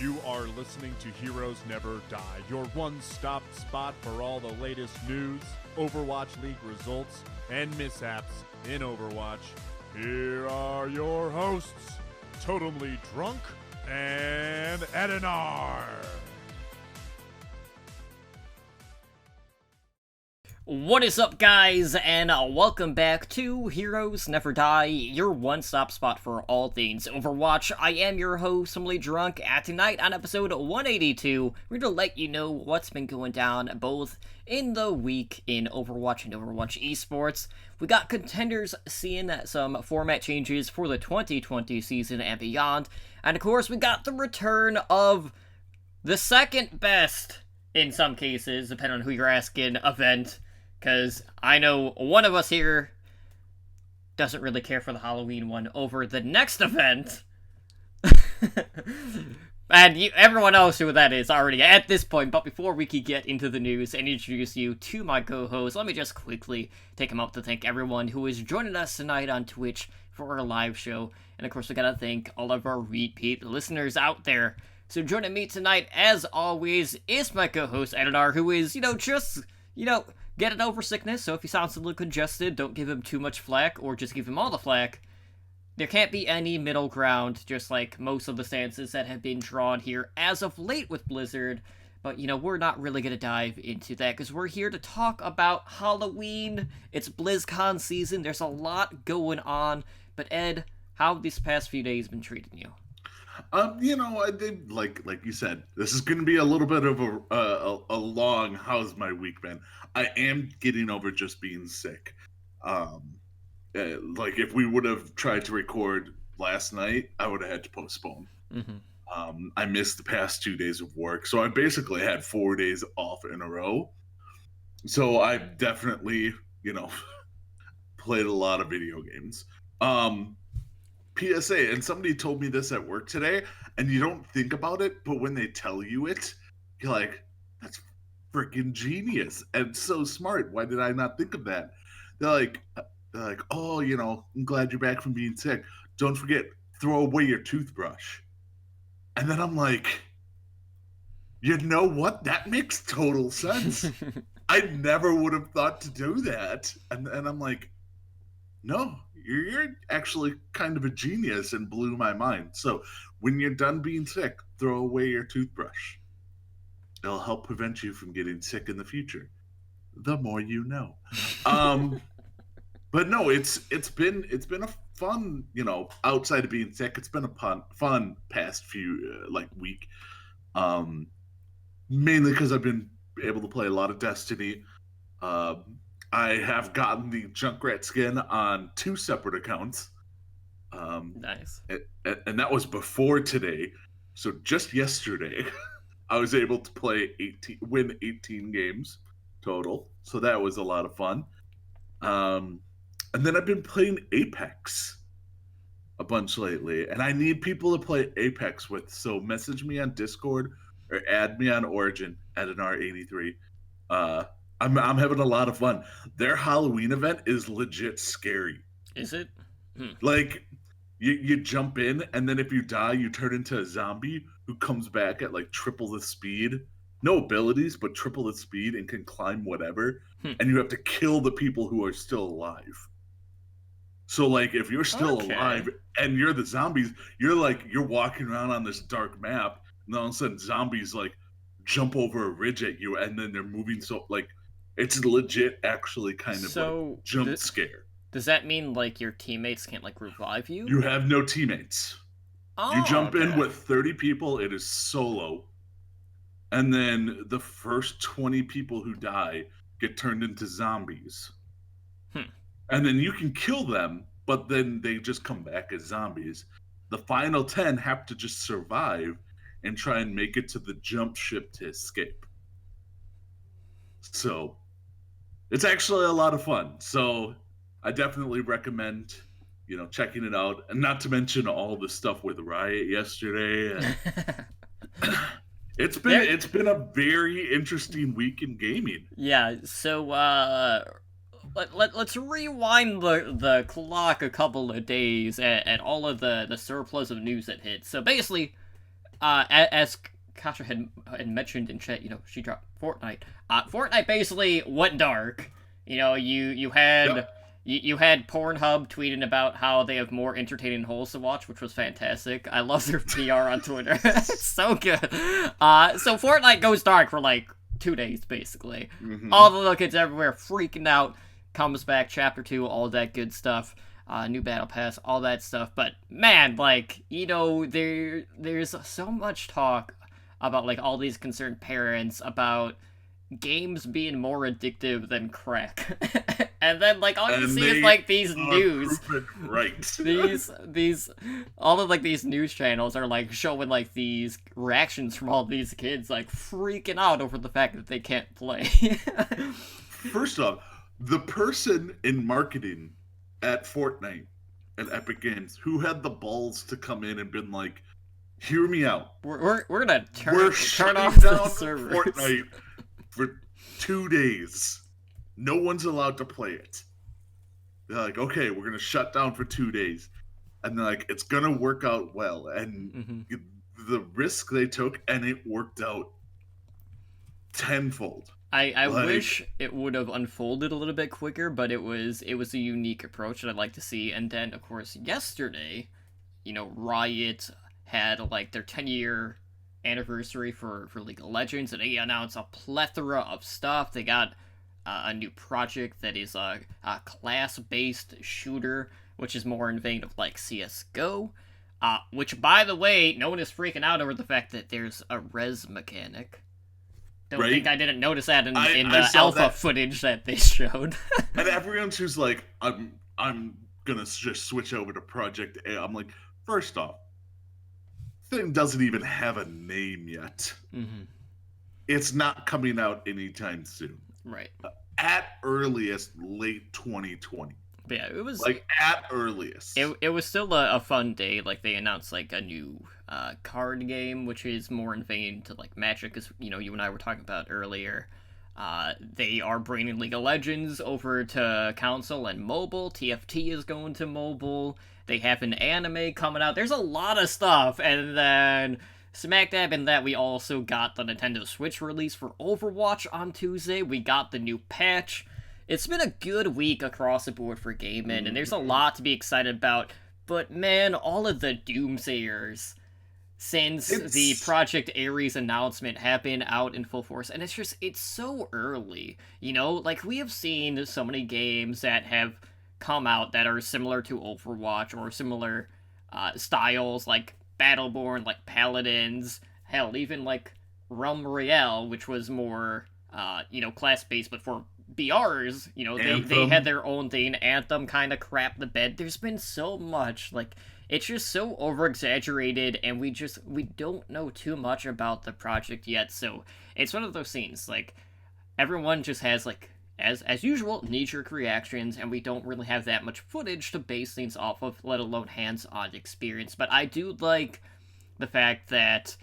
You are listening to Heroes Never Die, your one-stop spot for all the latest news, Overwatch League results, and mishaps in Overwatch. Here are your hosts, Totemly Drunk and Edinar. What is up, guys, and welcome back to Heroes Never Die, your one-stop spot for all things Overwatch. I am your host, Totemly Drunk, and tonight on episode 182, we're going to let you know what's been going down both in the week in Overwatch and Overwatch esports. We got contenders seeing some format changes for the 2020 season and beyond, and of course, we got the return of the second best, in some cases, depending on who you're asking, event. Because I know one of us here doesn't really care for the Halloween one over the next event. And everyone else who that is already at this point. But before we can get into the news and introduce you to my co-host, let me just quickly take a moment to thank everyone who is joining us tonight on Twitch for our live show. And of course, we gotta thank all of our repeat listeners out there. So joining me tonight, as always, is my co-host, Edinar, who is, getting over sickness, so if he sounds a little congested, don't give him too much flack, or just give him all the flack. There can't be any middle ground, just like most of the stances that have been drawn here as of late with Blizzard. But, we're not really going to dive into that, because we're here to talk about Halloween. It's BlizzCon season, there's a lot going on. But Ed, how have these past few days been treating you? I did, like you said, this is going to be a little bit of a long how's my week been. I am getting over just being sick. If we would have tried to record last night, I would have had to postpone. Mm-hmm. I missed the past 2 days of work, so I basically had 4 days off in a row. So I've definitely, played a lot of video games. PSA, and somebody told me this at work today, and you don't think about it, but when they tell you it, you're like, that's freaking genius and so smart. Why did I not think of that? They're like, oh, I'm glad you're back from being sick. Don't forget, throw away your toothbrush. And then I'm like, you know what? That makes total sense. I never would have thought to do that. And I'm like, no, you're actually kind of a genius, and blew my mind. So when you're done being sick, throw away your toothbrush. It'll help prevent you from getting sick in the future. The more you know. But no, it's been a fun, outside of being sick, it's been a fun past few week. Mainly because I've been able to play a lot of Destiny. I have gotten the Junkrat skin on 2 separate accounts. Nice. And that was before today. So just yesterday, I was able to win 18 games total. So that was a lot of fun. And then I've been playing Apex a bunch lately. And I need people to play Apex with. So message me on Discord or add me on Origin at an R83. I'm having a lot of fun. Their Halloween event is legit scary. Is it? Like, you jump in, and then if you die, you turn into a zombie who comes back at triple the speed. No abilities, but triple the speed, and can climb whatever. And you have to kill the people who are still alive. So, if you're still alive and you're the zombies, you're walking around on this dark map, and all of a sudden zombies jump over a ridge at you, and then they're moving it's legit, actually, kind of jump scare. Does that mean your teammates can't revive you? You have no teammates. Oh, you jump in with 30 people. It is solo, and then the first 20 people who die get turned into zombies. And then you can kill them, but then they just come back as zombies. The final 10 have to just survive and try and make it to the jump ship to escape. So it's actually a lot of fun. So I definitely recommend, checking it out. And not to mention all the stuff with Riot yesterday. It's been a very interesting week in gaming. Yeah, so let's rewind the clock a couple of days at all of the surplus of news that hit. So basically, as Kasha had mentioned in chat, she dropped Fortnite. Fortnite basically went dark. You had. Yep. You had Pornhub tweeting about how they have more entertaining holes to watch, which was fantastic. I love their PR on Twitter. It's so good. So Fortnite goes dark for like 2 days, basically. Mm-hmm. All the little kids everywhere freaking out. Comes back, Chapter 2, all that good stuff. New Battle Pass, all that stuff. But man, there's so much talk about like all these concerned parents about games being more addictive than crack. And then like all you see is like these news right. these all of like these news channels are like showing like these reactions from all these kids like freaking out over the fact that they can't play. First off, the person in marketing at Fortnite and Epic Games who had the balls to come in and been like, hear me out. We're gonna We're turn off down the servers. Fortnite for 2 days. No one's allowed to play it. They're like, okay, we're gonna shut down for 2 days, and they're like, it's gonna work out well. And the risk they took, and it worked out tenfold. I wish it would have unfolded a little bit quicker, but it was a unique approach that I'd like to see. And then, of course, yesterday, Riot had like their 10-year anniversary for League of Legends, and they announced a plethora of stuff. They got a new project that is a class-based shooter, which is more in vein of like CS:GO. Which, by the way, no one is freaking out over the fact that there's a res mechanic. Don't think I didn't notice that in the alpha footage that they showed. And everyone's who's like, I'm gonna just switch over to Project A. I'm like, first off, thing doesn't even have a name yet. Mm-hmm. It's not coming out anytime soon. Right. At earliest, late 2020. But yeah, it was like at earliest. It was still a fun day. Like they announced like a new card game, which is more in vein to like Magic, as you and I were talking about earlier. They are bringing League of Legends over to console and mobile. TFT is going to mobile. They have an anime coming out. There's a lot of stuff, and then smack dab in that, we also got the Nintendo Switch release for Overwatch on Tuesday. We got the new patch. It's been a good week across the board for gaming, and there's a lot to be excited about. But man, all of the doomsayers since the Project Ares announcement have been out in full force, and it's so early. Like we have seen so many games that have come out that are similar to Overwatch or similar styles, like Battleborn, like Paladins, hell, even like Realm Royale, which was more, class-based, but for BRs, they had their own thing. Anthem kind of crapped the bed. There's been so much, like, it's just so over-exaggerated, and we don't know too much about the project yet, so it's one of those things, like, everyone just has, like, as usual, knee-jerk reactions, and we don't really have that much footage to base things off of, let alone hands-on experience. But I do like the fact that,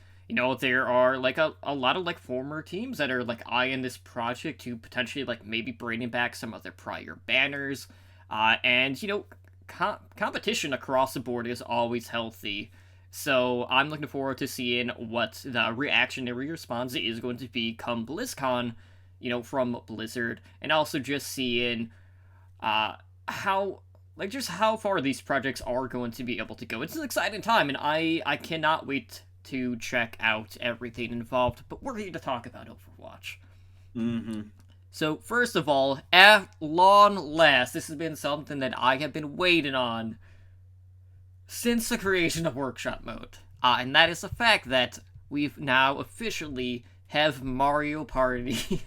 there are, like, a lot of, like, former teams that are, like, eyeing this project to potentially, like, maybe bringing back some of their prior banners. And, competition across the board is always healthy. So I'm looking forward to seeing what the reactionary response is going to be come BlizzCon, from Blizzard, and also just seeing how far these projects are going to be able to go. It's an exciting time, and I cannot wait to check out everything involved, but we're here to talk about Overwatch. Mm-hmm. So, first of all, at long last, this has been something that I have been waiting on since the creation of Workshop Mode, and that is the fact that we've now officially have Mario Party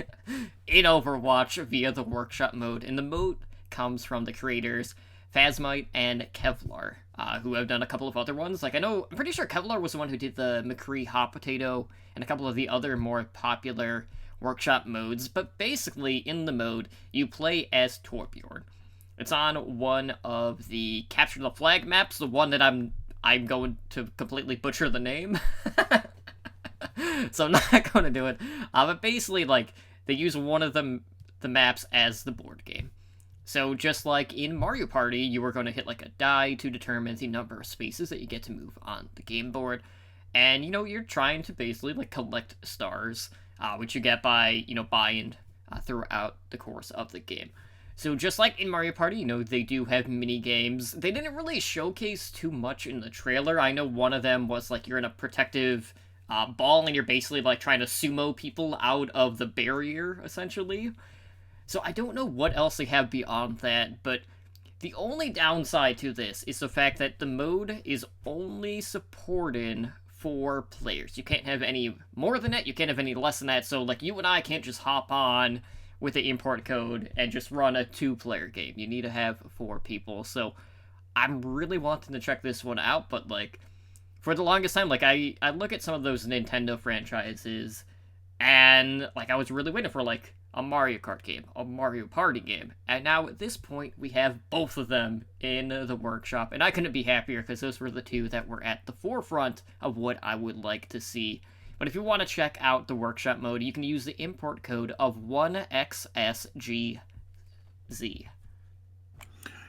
in Overwatch via the Workshop Mode, and the mode comes from the creators Phasmite and Kevlar, who have done a couple of other ones. Like, I'm pretty sure Kevlar was the one who did the McCree Hot Potato and a couple of the other more popular Workshop modes, but basically, in the mode, you play as Torbjorn. It's on one of the Capture the Flag maps, the one that I'm going to completely butcher the name. So I'm not going to do it. But basically, like, they use one of the maps as the board game. So just like in Mario Party, you are going to hit, like, a die to determine the number of spaces that you get to move on the game board. and you're trying to basically like collect stars, which you get by buying throughout the course of the game. So just like in Mario Party, they do have mini games. They didn't really showcase too much in the trailer. I know one of them was like you're in a protective ball and you're basically like trying to sumo people out of the barrier, essentially. So I don't know what else they have beyond that, but the only downside to this is the fact that the mode is only supporting 4 players. You can't have any more than that, you can't have any less than that, so like you and I can't just hop on with the import code and just run a 2-player game. You need to have 4 people, so I'm really wanting to check this one out, but like, for the longest time, like, I look at some of those Nintendo franchises, and like, I was really waiting for like a Mario Kart game, a Mario Party game, and now at this point we have both of them in the workshop, and I couldn't be happier because those were the 2 that were at the forefront of what I would like to see. But if you want to check out the workshop mode, you can use the import code of 1XSGZ.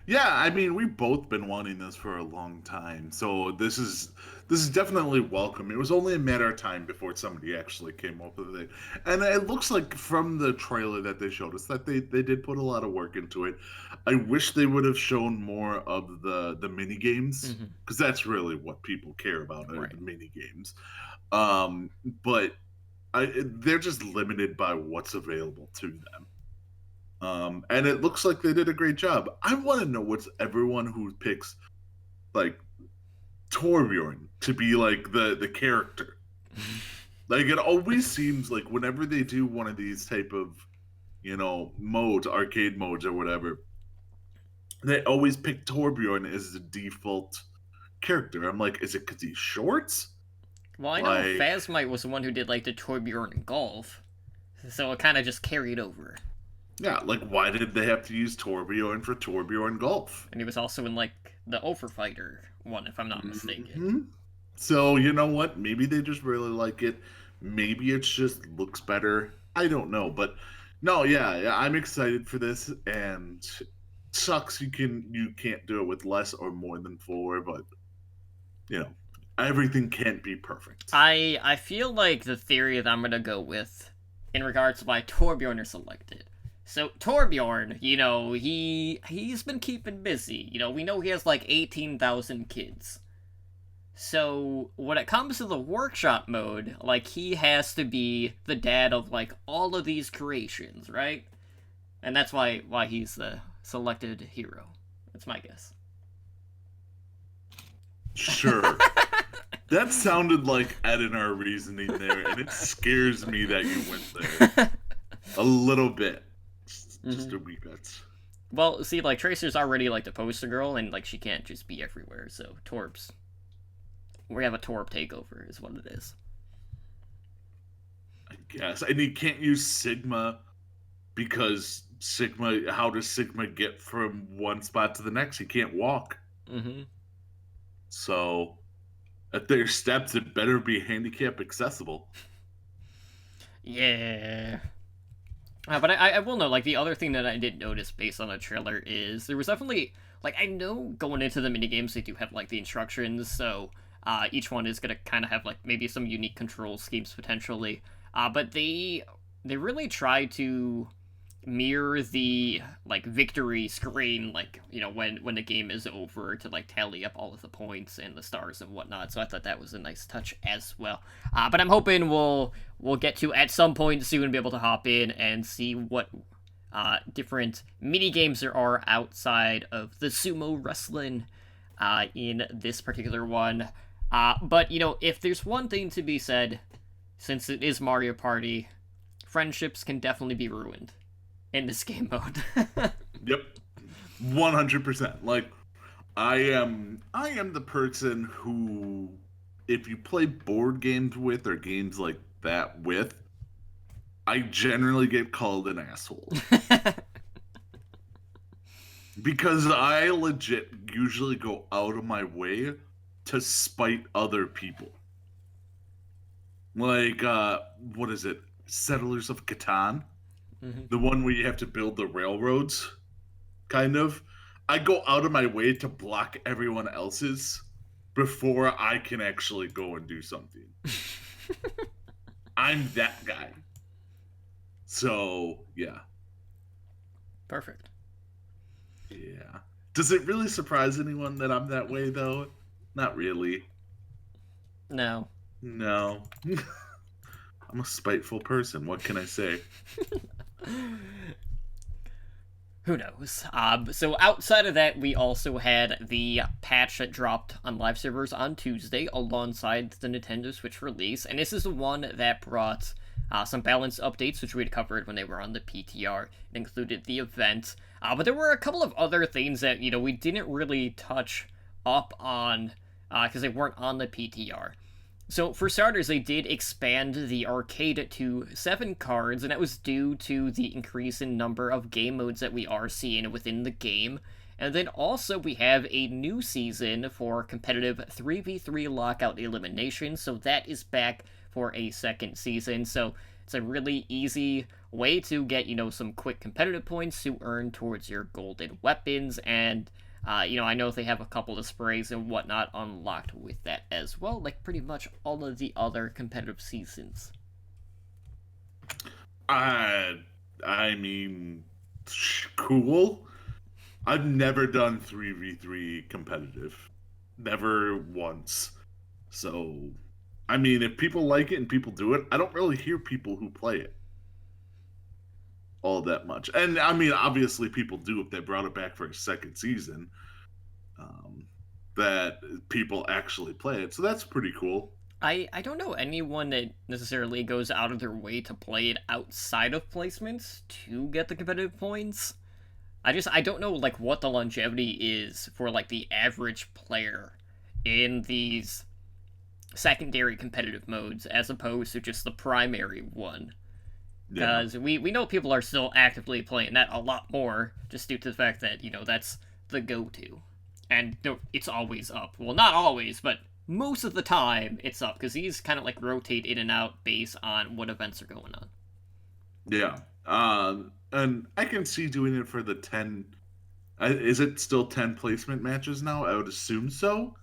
Yeah, I mean, we've both been wanting this for a long time, so this is definitely welcome. It was only a matter of time before somebody actually came up with it, and it looks like from the trailer that they showed us that they did put a lot of work into it. I wish they would have shown more of the mini games, because that's really what people care about, are the mini games. But they're just limited by what's available to them. And it looks like they did a great job. I want to know what's everyone who picks like Torbjorn to be like the character. Like, it always seems like whenever they do one of these type of modes, arcade modes or whatever, they always pick Torbjorn as the default character. I'm like, is it because he's short? Well, I know Phasmite was the one who did like the Torbjorn golf, so it kind of just carried over. Yeah, like, why did they have to use Torbjorn for Torbjorn Golf? And he was also in, like, the Overfighter one, if I'm not mistaken. Mm-hmm. So, you know what? Maybe they just really like it. Maybe it just looks better. I don't know. But, no, yeah, I'm excited for this. And sucks you can't do it with less or more than 4, but, everything can't be perfect. I feel like the theory that I'm going to go with in regards to why Torbjorn is selected. So Torbjorn, he's been keeping busy. We know he has like 18,000 kids. So when it comes to the workshop mode, like, he has to be the dad of like all of these creations, right? And that's why he's the selected hero. That's my guess. Sure. That sounded like Ed and our reasoning there, and it scares me that you went there. A little bit. Just a wee bit. Well, see, like, Tracer's already, like, the poster girl, and, like, she can't just be everywhere, so Torb's... We have a Torb takeover, is what it is. I guess. And you can't use Sigma, because how does Sigma get from one spot to the next? He can't walk. So, at their steps, it better be handicap accessible. Yeah... but I will know, like, the other thing that I did notice based on the trailer is there was definitely, like, I know going into the minigames they do have, like, the instructions, so each one is going to kind of have, like, maybe some unique control schemes potentially, but they really try to mirror the, like, victory screen, like, when the game is over, to, like, tally up all of the points and the stars and whatnot, so I thought that was a nice touch as well. But I'm hoping we'll get to, at some point soon, be able to hop in and see what different mini-games there are outside of the sumo wrestling in this particular one. But, if there's one thing to be said, since it is Mario Party, friendships can definitely be ruined in this game mode. Yep. 100%. Like, I am the person who, if you play board games with, or games like that with, I generally get called an asshole. Because I legit usually go out of my way to spite other people. Like, what is it? Settlers of Catan? The one where you have to build the railroads, kind of. I go out of my way to block everyone else's before I can actually go and do something. I'm that guy. So, yeah. Perfect. Yeah. Does it really surprise anyone that I'm that way, though? Not really. No. No. I'm a spiteful person. What can I say? Who knows? So outside of that, we also had the patch that dropped on live servers on Tuesday alongside the Nintendo Switch release, and this is the one that brought some balance updates, which we had covered when they were on the PTR. It included the event, but there were a couple of other things that, we didn't really touch up on because they weren't on the PTR. So, for starters, they did expand the arcade to 7 cards, and that was due to the increase in number of game modes that we are seeing within the game. And then also, we have a new season for competitive 3v3 lockout elimination, so that is back for a second season. So, it's a really easy way to get, some quick competitive points to earn towards your golden weapons, and I know they have a couple of sprays and whatnot unlocked with that as well, like pretty much all of the other competitive seasons. I mean, cool. I've never done 3v3 competitive. Never once. So, I mean, if people like it and people do it, I don't really hear people who play it all that much. And I mean, obviously people do if they brought it back for a second season, that people actually play it. So that's pretty cool. I don't know anyone that necessarily goes out of their way to play it outside of placements to get the competitive points. I don't know, like, what the longevity is for, like, the average player in these secondary competitive modes as opposed to just the primary one. Because we know people are still actively playing that a lot more, just due to the fact that, that's the go-to. And it's always up. Well, not always, but most of the time it's up, because these kind of, like, rotate in and out based on what events are going on. Yeah. And I can see doing it for the 10... is it still 10 placement matches now? I would assume so.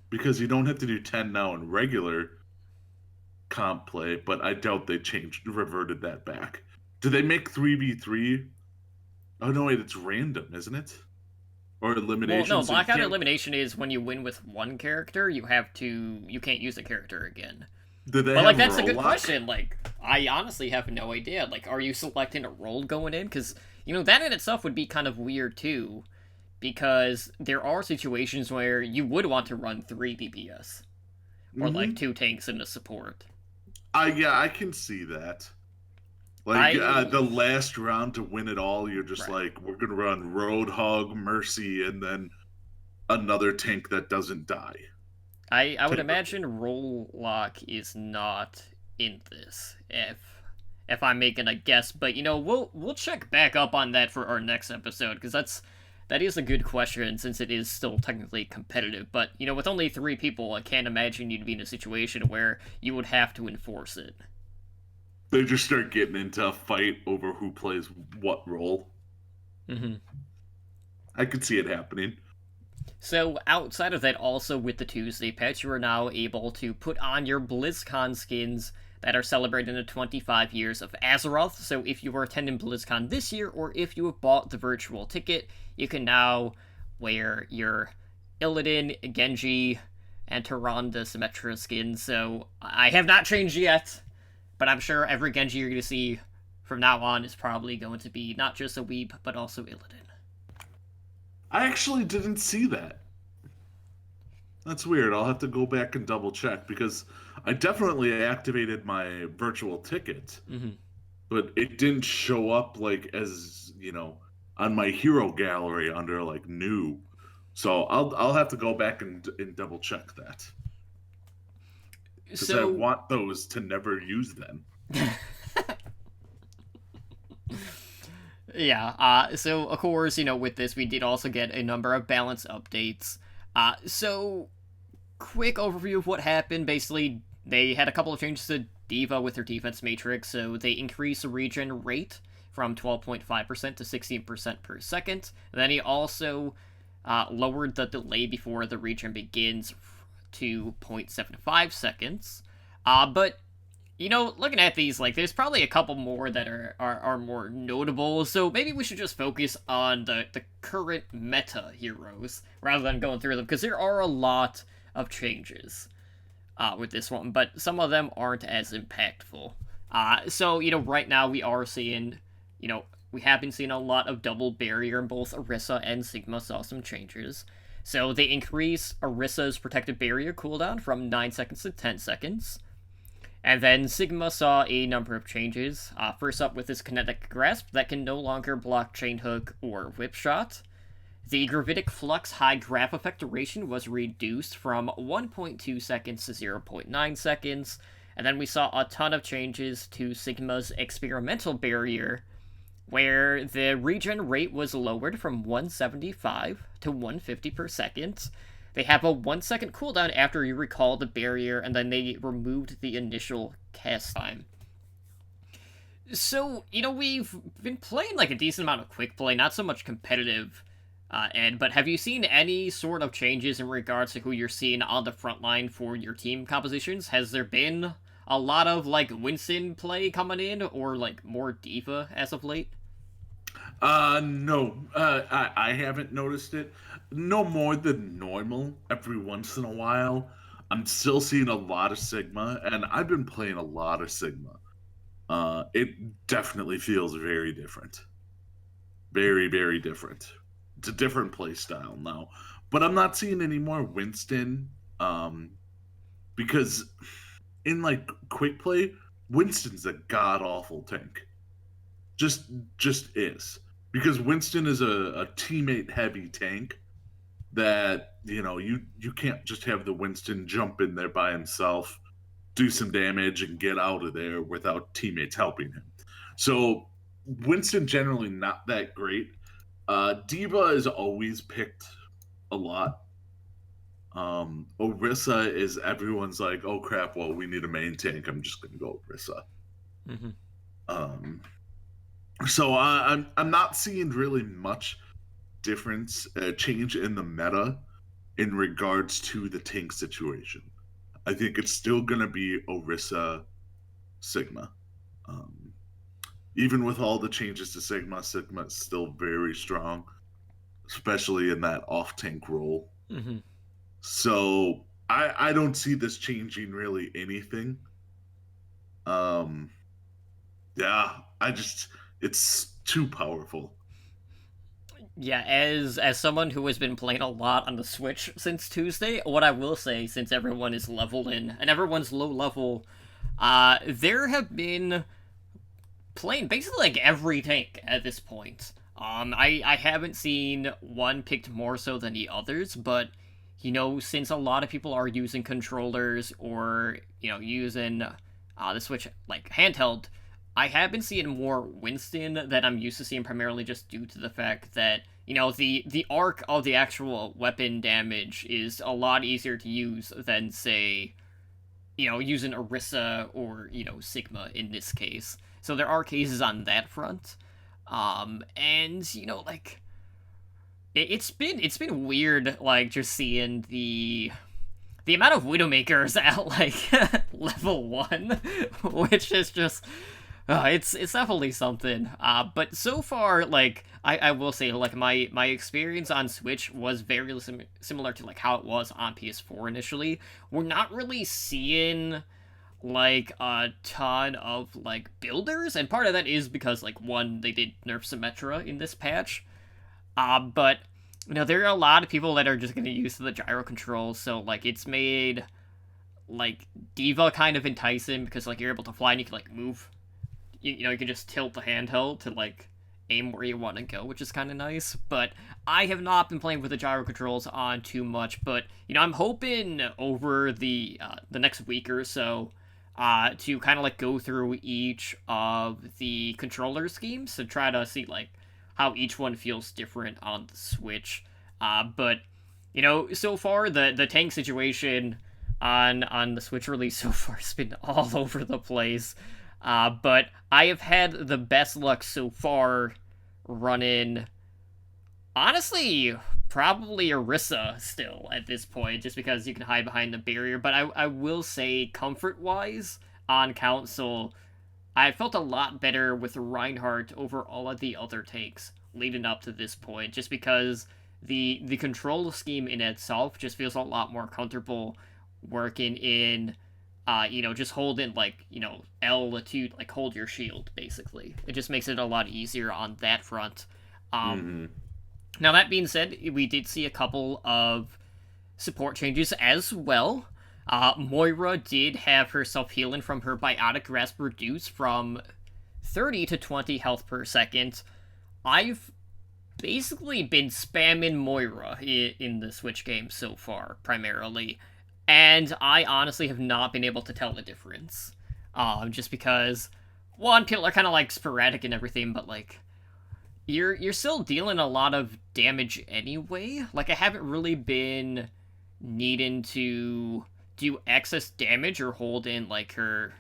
Because you don't have to do 10 now in regular comp play, but I doubt they reverted that back. Do they make 3v3? Oh no, wait, it's random, isn't it? Or elimination? Well, no, lockout elimination is when you win with one character, you can't use the character again. Did they but, like, that's a a good lock? Question. Like, I honestly have no idea. Like, are you selecting a role going in? Because, that in itself would be kind of weird, too. Because there are situations where you would want to run 3 DPS. Or, like, 2 tanks and a support. Yeah, I can see that. Like, the last round to win it all, you're just like, we're going to run Roadhog, Mercy, and then another tank that doesn't die. I would imagine Role Lock is not in this, if I'm making a guess. But, we'll check back up on that for our next episode, because that is a good question, since it is still technically competitive. But, with only 3 people, I can't imagine you'd be in a situation where you would have to enforce it. They just start getting into a fight over who plays what role. Mm-hmm. I could see it happening. So, outside of that, also with the Tuesday patch, you are now able to put on your BlizzCon skins that are celebrating the 25 years of Azeroth. So if you were attending BlizzCon this year, or if you have bought the virtual ticket, you can now wear your Illidan, Genji, and Tyrande Symmetra skins. So I have not changed yet, but I'm sure every Genji you're going to see from now on is probably going to be not just a weeb, but also Illidan. I actually didn't see that. That's weird. I'll have to go back and double check, because I definitely activated my virtual ticket, but it didn't show up, like, as, on my hero gallery under, like, new. So I'll have to go back and double check that. Because I want those to never use them. Yeah, so of course, with this, we did also get a number of balance updates. So, quick overview of what happened. Basically, they had a couple of changes to D.Va with their defense matrix, so they increased the regen rate from 12.5% to 16% per second. Then he also lowered the delay before the regen begins to 0.75 seconds. But looking at these, like, there's probably a couple more that are more notable, so maybe we should just focus on the current meta heroes, rather than going through them, because there are a lot of changes with this one, but some of them aren't as impactful. So, right now we are seeing, we have been seeing a lot of double barrier, and both Orisa and Sigma saw some changes. So they increase Orisa's protective barrier cooldown from 9 seconds to 10 seconds. And then Sigma saw a number of changes. First up with his kinetic grasp that can no longer block chain hook or whip shot. The gravitic flux high grab effect duration was reduced from 1.2 seconds to 0.9 seconds. And then we saw a ton of changes to Sigma's experimental barrier, where the regen rate was lowered from 175 to 150 per second. They have a 1 second cooldown after you recall the barrier, and then they removed the initial cast time. So, we've been playing like a decent amount of quick play, not so much competitive, Ed, but have you seen any sort of changes in regards to who you're seeing on the front line for your team compositions? Has there been a lot of, like, Winston play coming in, or, like, more D.Va as of late? No. I haven't noticed it. No more than normal every once in a while. I'm still seeing a lot of Sigma, and I've been playing a lot of Sigma. It definitely feels very different. Very, very different. It's a different play style now. But I'm not seeing any more Winston, because in, like, quick play, Winston's a god-awful tank. Just is. Because Winston is a teammate-heavy tank that, you can't just have the Winston jump in there by himself, do some damage, and get out of there without teammates helping him. So, Winston generally not that great. D.Va is always picked a lot. Orisa is everyone's like, oh crap, well, we need a main tank. I'm just going to go Orisa. Mm-hmm. So I'm not seeing really much difference, change in the meta in regards to the tank situation. I think it's still going to be Orisa, Sigma. Even with all the changes to Sigma is still very strong, especially in that off-tank role. Mm-hmm. So I don't see this changing really anything. Yeah, it's too powerful. Yeah, as someone who has been playing a lot on the Switch since Tuesday, what I will say, since everyone is leveled in, and everyone's low level, there have been playing basically like every tank at this point. I haven't seen one picked more so than the others, but, since a lot of people are using controllers or, using the Switch, like, handheld, I have been seeing more Winston that I'm used to seeing, primarily just due to the fact that, the arc of the actual weapon damage is a lot easier to use than, say, using Orisa or, Sigma in this case. So there are cases on that front. And, like, it's been weird, like, just seeing the amount of Widowmakers at, like, level 1, which is just... it's definitely something. But so far, like, I will say, like, my experience on Switch was very similar to, like, how it was on PS4 initially. We're not really seeing, like, a ton of, like, builders, and part of that is because, like, one, they did nerf Symmetra in this patch. But, there are a lot of people that are just going to use the gyro controls, so, like, it's made, like, D.Va kind of enticing, because, like, you're able to fly and you can, like, move. You can just tilt the handheld to, like, aim where you want to go, which is kind of nice. But I have not been playing with the gyro controls on too much. But, I'm hoping over the next week or so to kind of, like, go through each of the controller schemes to try to see, like, how each one feels different on the Switch. But, so far, the tank situation on the Switch release so far has been all over the place. But I have had the best luck so far running, honestly, probably Orisa still at this point, just because you can hide behind the barrier. But I will say, comfort-wise, on console, I felt a lot better with Reinhardt over all of the other takes leading up to this point, just because the control scheme in itself just feels a lot more comfortable working in, just holding, like, L to, like, hold your shield, basically. It just makes it a lot easier on that front. Now, that being said, we did see a couple of support changes as well. Moira did have her self-healing from her Biotic Grasp reduced from 30 to 20 health per second. I've basically been spamming Moira in the Switch game so far, primarily, and I honestly have not been able to tell the difference. Just because, one, people are kind of, like, sporadic and everything, but, like, you're still dealing a lot of damage anyway. Like, I haven't really been needing to do excess damage or hold in, like, her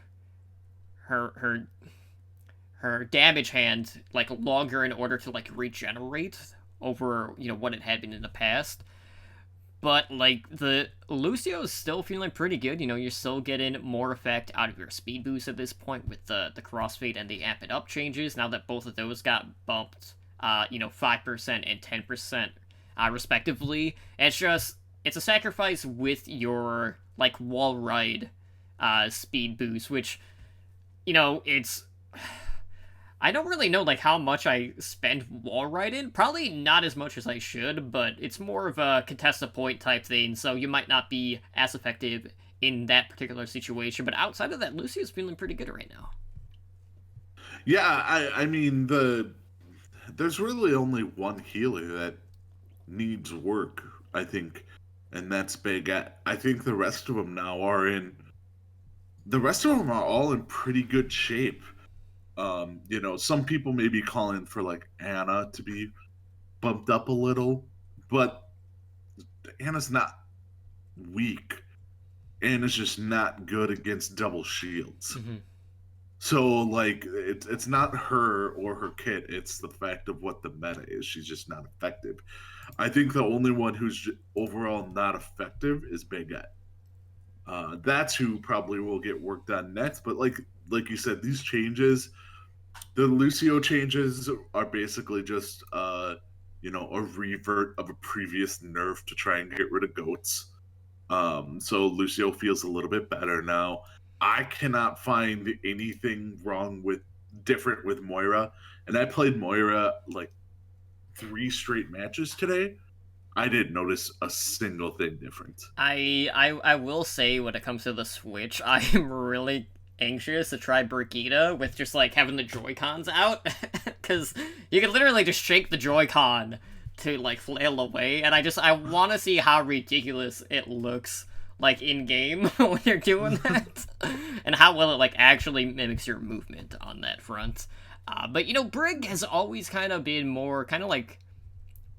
damage hand, like, longer in order to, like, regenerate over, what it had been in the past. But, like, the Lucio is still feeling pretty good. You're still getting more effect out of your speed boost at this point with the crossfade and the amp it up changes, now that both of those got bumped, 5% and 10%, respectively. And it's a sacrifice with your, like, wall ride, speed boost, which, it's... I don't really know, like, how much I spend wall riding. Probably not as much as I should, but it's more of a contest a point type thing, so you might not be as effective in that particular situation. But outside of that, Lucio's feeling pretty good right now. Yeah, I mean, there's really only one healer that needs work, I think, and that's Baguette. I think the rest of them now are all in pretty good shape. Some people may be calling for, like, Anna to be bumped up a little, but Anna's not weak. Anna's just not good against double shields. Mm-hmm. So, like, it's not her or her kit, it's the fact of what the meta is. She's just not effective. I think the only one who's overall not effective is Baguette. That's who probably will get worked on next, but like you said, these changes, the Lucio changes are basically just a revert of a previous nerf to try and get rid of goats. So Lucio feels a little bit better now. I cannot find anything different with Moira, and I played Moira like 3 straight matches today. I didn't notice a single thing different. I will say, when it comes to the Switch, I am really anxious to try Brigitte with just, like, having the Joy-Cons out, because you can literally just shake the Joy-Con to, like, flail away, and I want to see how ridiculous it looks, like, in-game when you're doing that, and how well it, like, actually mimics your movement on that front. But, Brig has always kind of been more, kind of, like,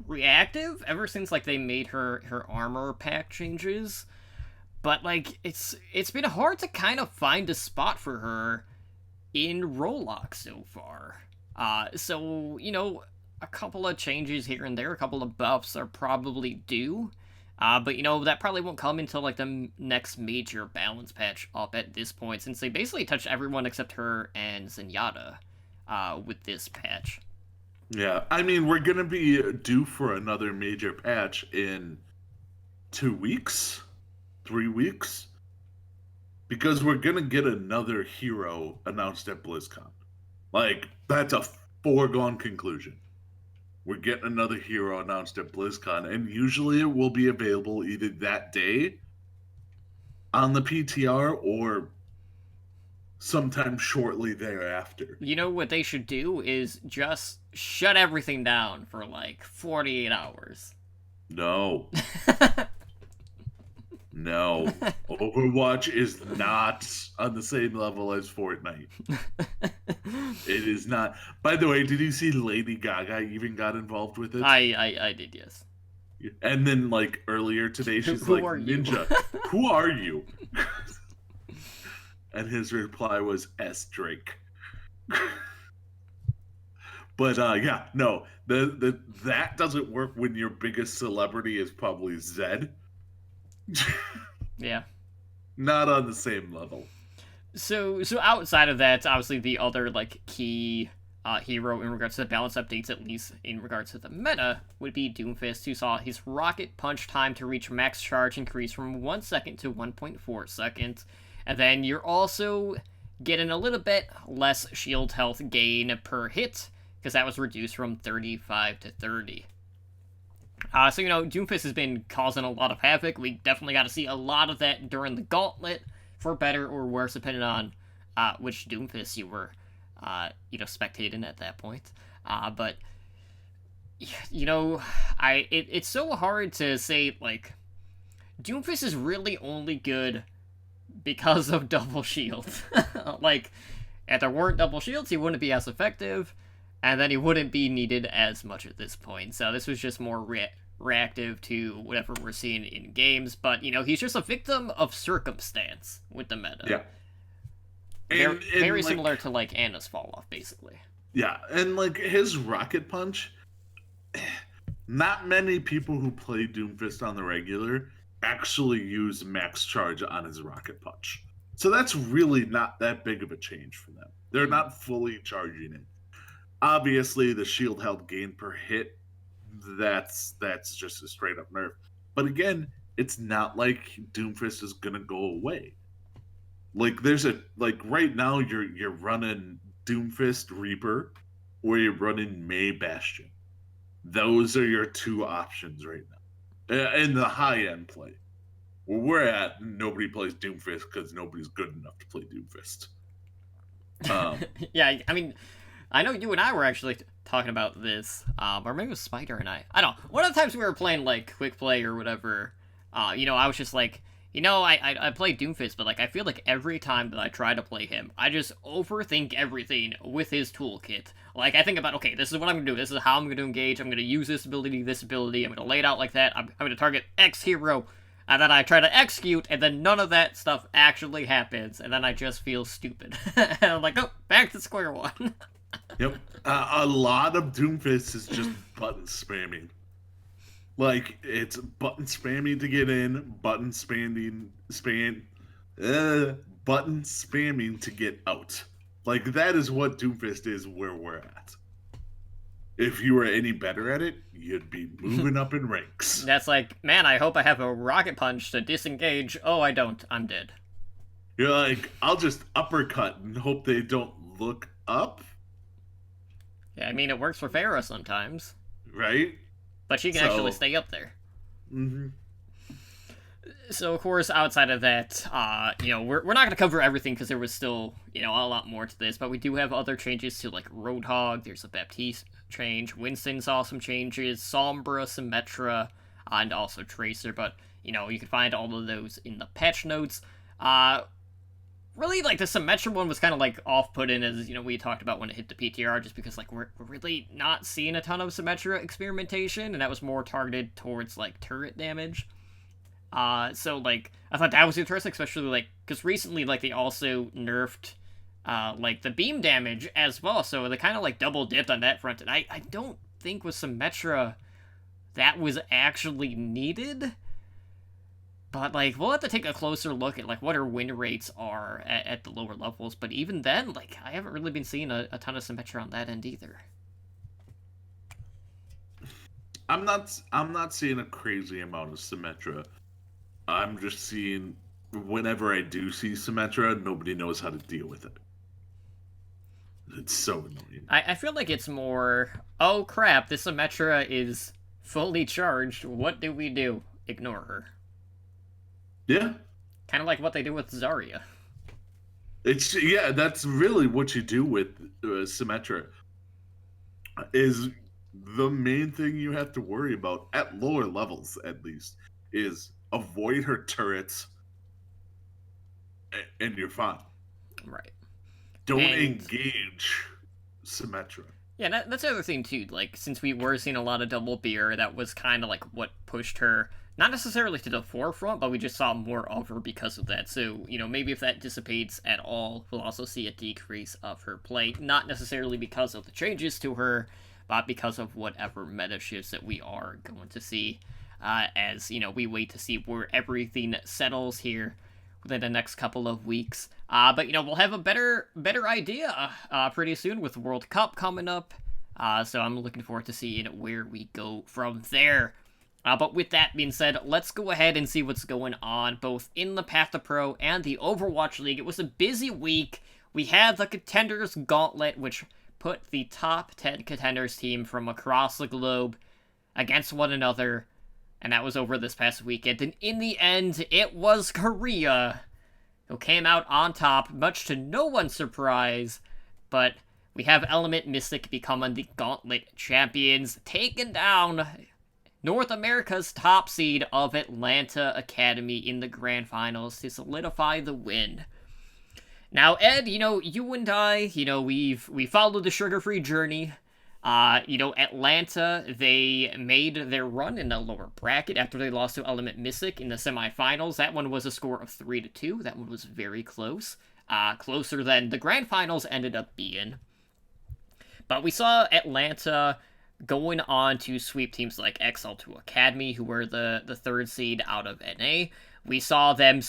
reactive ever since, like, they made her armor pack changes. But, like, it's been hard to kind of find a spot for her in Rollock so far. So, a couple of changes here and there, a couple of buffs are probably due. But, that probably won't come until, like, the next major balance patch up at this point, since they basically touched everyone except her and Zenyatta with this patch. Yeah, I mean, we're going to be due for another major patch in 2 weeks, 3 weeks, because we're going to get another hero announced at BlizzCon. Like, that's a foregone conclusion. We're getting another hero announced at BlizzCon, and usually it will be available either that day on the PTR or sometime shortly thereafter. You know what they should do is just shut everything down for, like, 48 hours. No. No. Overwatch is not on the same level as Fortnite. It is not. By the way, did you see Lady Gaga even got involved with it? I did, yes. And then, like, earlier today, she's Who like, are you? Ninja, who are you? And his reply was S. Drake. But yeah, no, the that doesn't work when your biggest celebrity is probably Zed. Yeah. Not on the same level. So outside of that, obviously the other like key hero in regards to the balance updates, at least in regards to the meta, would be Doomfist, who saw his rocket punch time to reach max charge increase from 1 second to 1.4 seconds. And then you're also getting a little bit less shield health gain per hit, because that was reduced from 35 to 30. So, Doomfist has been causing a lot of havoc. We definitely got to see a lot of that during the gauntlet, for better or worse, depending on which Doomfist you were, spectating at that point. But, it's so hard to say, like, Doomfist is really only good because of double shields. Like, if there weren't double shields, he wouldn't be as effective, and then he wouldn't be needed as much at this point. So this was just more reactive to whatever we're seeing in games. But, he's just a victim of circumstance with the meta. Yeah. Very similar to, like, Anna's fall-off, basically. Yeah, and, like, his rocket punch, not many people who play Doomfist on the regular actually use max charge on his rocket punch. So that's really not that big of a change for them. They're not fully charging it. Obviously, the shield health gain per hit, that's just a straight up nerf. But again, it's not like Doomfist is gonna go away. Like right now you're running Doomfist Reaper, or you're running May Bastion. Those are your two options right now in the high end play. Where we're at, nobody plays Doomfist because nobody's good enough to play Doomfist. Yeah, I mean, I know you and I were actually talking about this, or maybe it was Spider and I don't know. One of the times we were playing, like, Quick Play or whatever, I was just like, I play Doomfist, but, like, I feel like every time that I try to play him, I just overthink everything with his toolkit. Like, I think about, okay, this is what I'm gonna do, this is how I'm gonna engage, I'm gonna use this ability, I'm gonna lay it out like that, I'm gonna target X hero, and then I try to execute, and then none of that stuff actually happens, and then I just feel stupid. And I'm like, oh, back to square one. Yep. A lot of Doomfist is just button spamming. Like, it's button spamming to get in, button spamming to get out. Like, that is what Doomfist is where we're at. If you were any better at it, you'd be moving up in ranks. That's like, man, I hope I have a rocket punch to disengage. Oh, I don't. I'm dead. You're like, I'll just uppercut and hope they don't look up. Yeah, I mean, it works for Pharah sometimes. Right? But she can actually stay up there. Mm-hmm. So, of course, outside of that, we're not going to cover everything because there was still, a lot more to this. But we do have other changes to, like, Roadhog. There's a Baptiste change. Winston saw some changes. Sombra, Symmetra, and also Tracer. But, you can find all of those in the patch notes. Really, like, the Symmetra one was kind of, like, off-putting, as, we talked about when it hit the PTR, just because, like, we're really not seeing a ton of Symmetra experimentation, and that was more targeted towards, like, turret damage. So, like, I thought that was interesting, especially, like, because recently, like, they also nerfed, like, the beam damage as well, so they kind of, like, double-dipped on that front, and I don't think with Symmetra that was actually needed. But, like, we'll have to take a closer look at, like, what her win rates are at the lower levels. But even then, like, I haven't really been seeing a ton of Symmetra on that end either. I'm not seeing a crazy amount of Symmetra. I'm just seeing, whenever I do see Symmetra, nobody knows how to deal with it. It's so annoying. I feel like it's more, oh crap, this Symmetra is fully charged. What do we do? Ignore her. Yeah. Kind of like what they do with Zarya. That's really what you do with Symmetra. Is the main thing you have to worry about, at lower levels at least, is avoid her turrets, and you're fine. Right. Don't engage Symmetra. Yeah, that's the other thing too. Like, since we were seeing a lot of double beer, that was kind of like what pushed her not necessarily to the forefront, but we just saw more of her because of that. So, maybe if that dissipates at all, we'll also see a decrease of her play. Not necessarily because of the changes to her, but because of whatever meta shifts that we are going to see as, we wait to see where everything settles here within the next couple of weeks. But, we'll have a better idea pretty soon with the World Cup coming up. So I'm looking forward to seeing where we go from there. But with that being said, let's go ahead and see what's going on both in the Path to Pro and the Overwatch League. It was a busy week. We had the Contenders Gauntlet, which put the top 10 Contenders team from across the globe against one another, and that was over this past weekend. And in the end, it was Korea who came out on top, much to no one's surprise, but we have Element Mystic becoming the Gauntlet champions, taking down North America's top seed of Atlanta Academy in the grand finals to solidify the win. Now, Ed, you and I, we followed the sugar-free journey. Atlanta, they made their run in the lower bracket after they lost to Element Mystic in the semifinals. That one was a score of 3-2. That one was very close. Closer than the grand finals ended up being. But we saw Atlanta going on to sweep teams like XL2 Academy, who were the third seed out of NA. We saw them,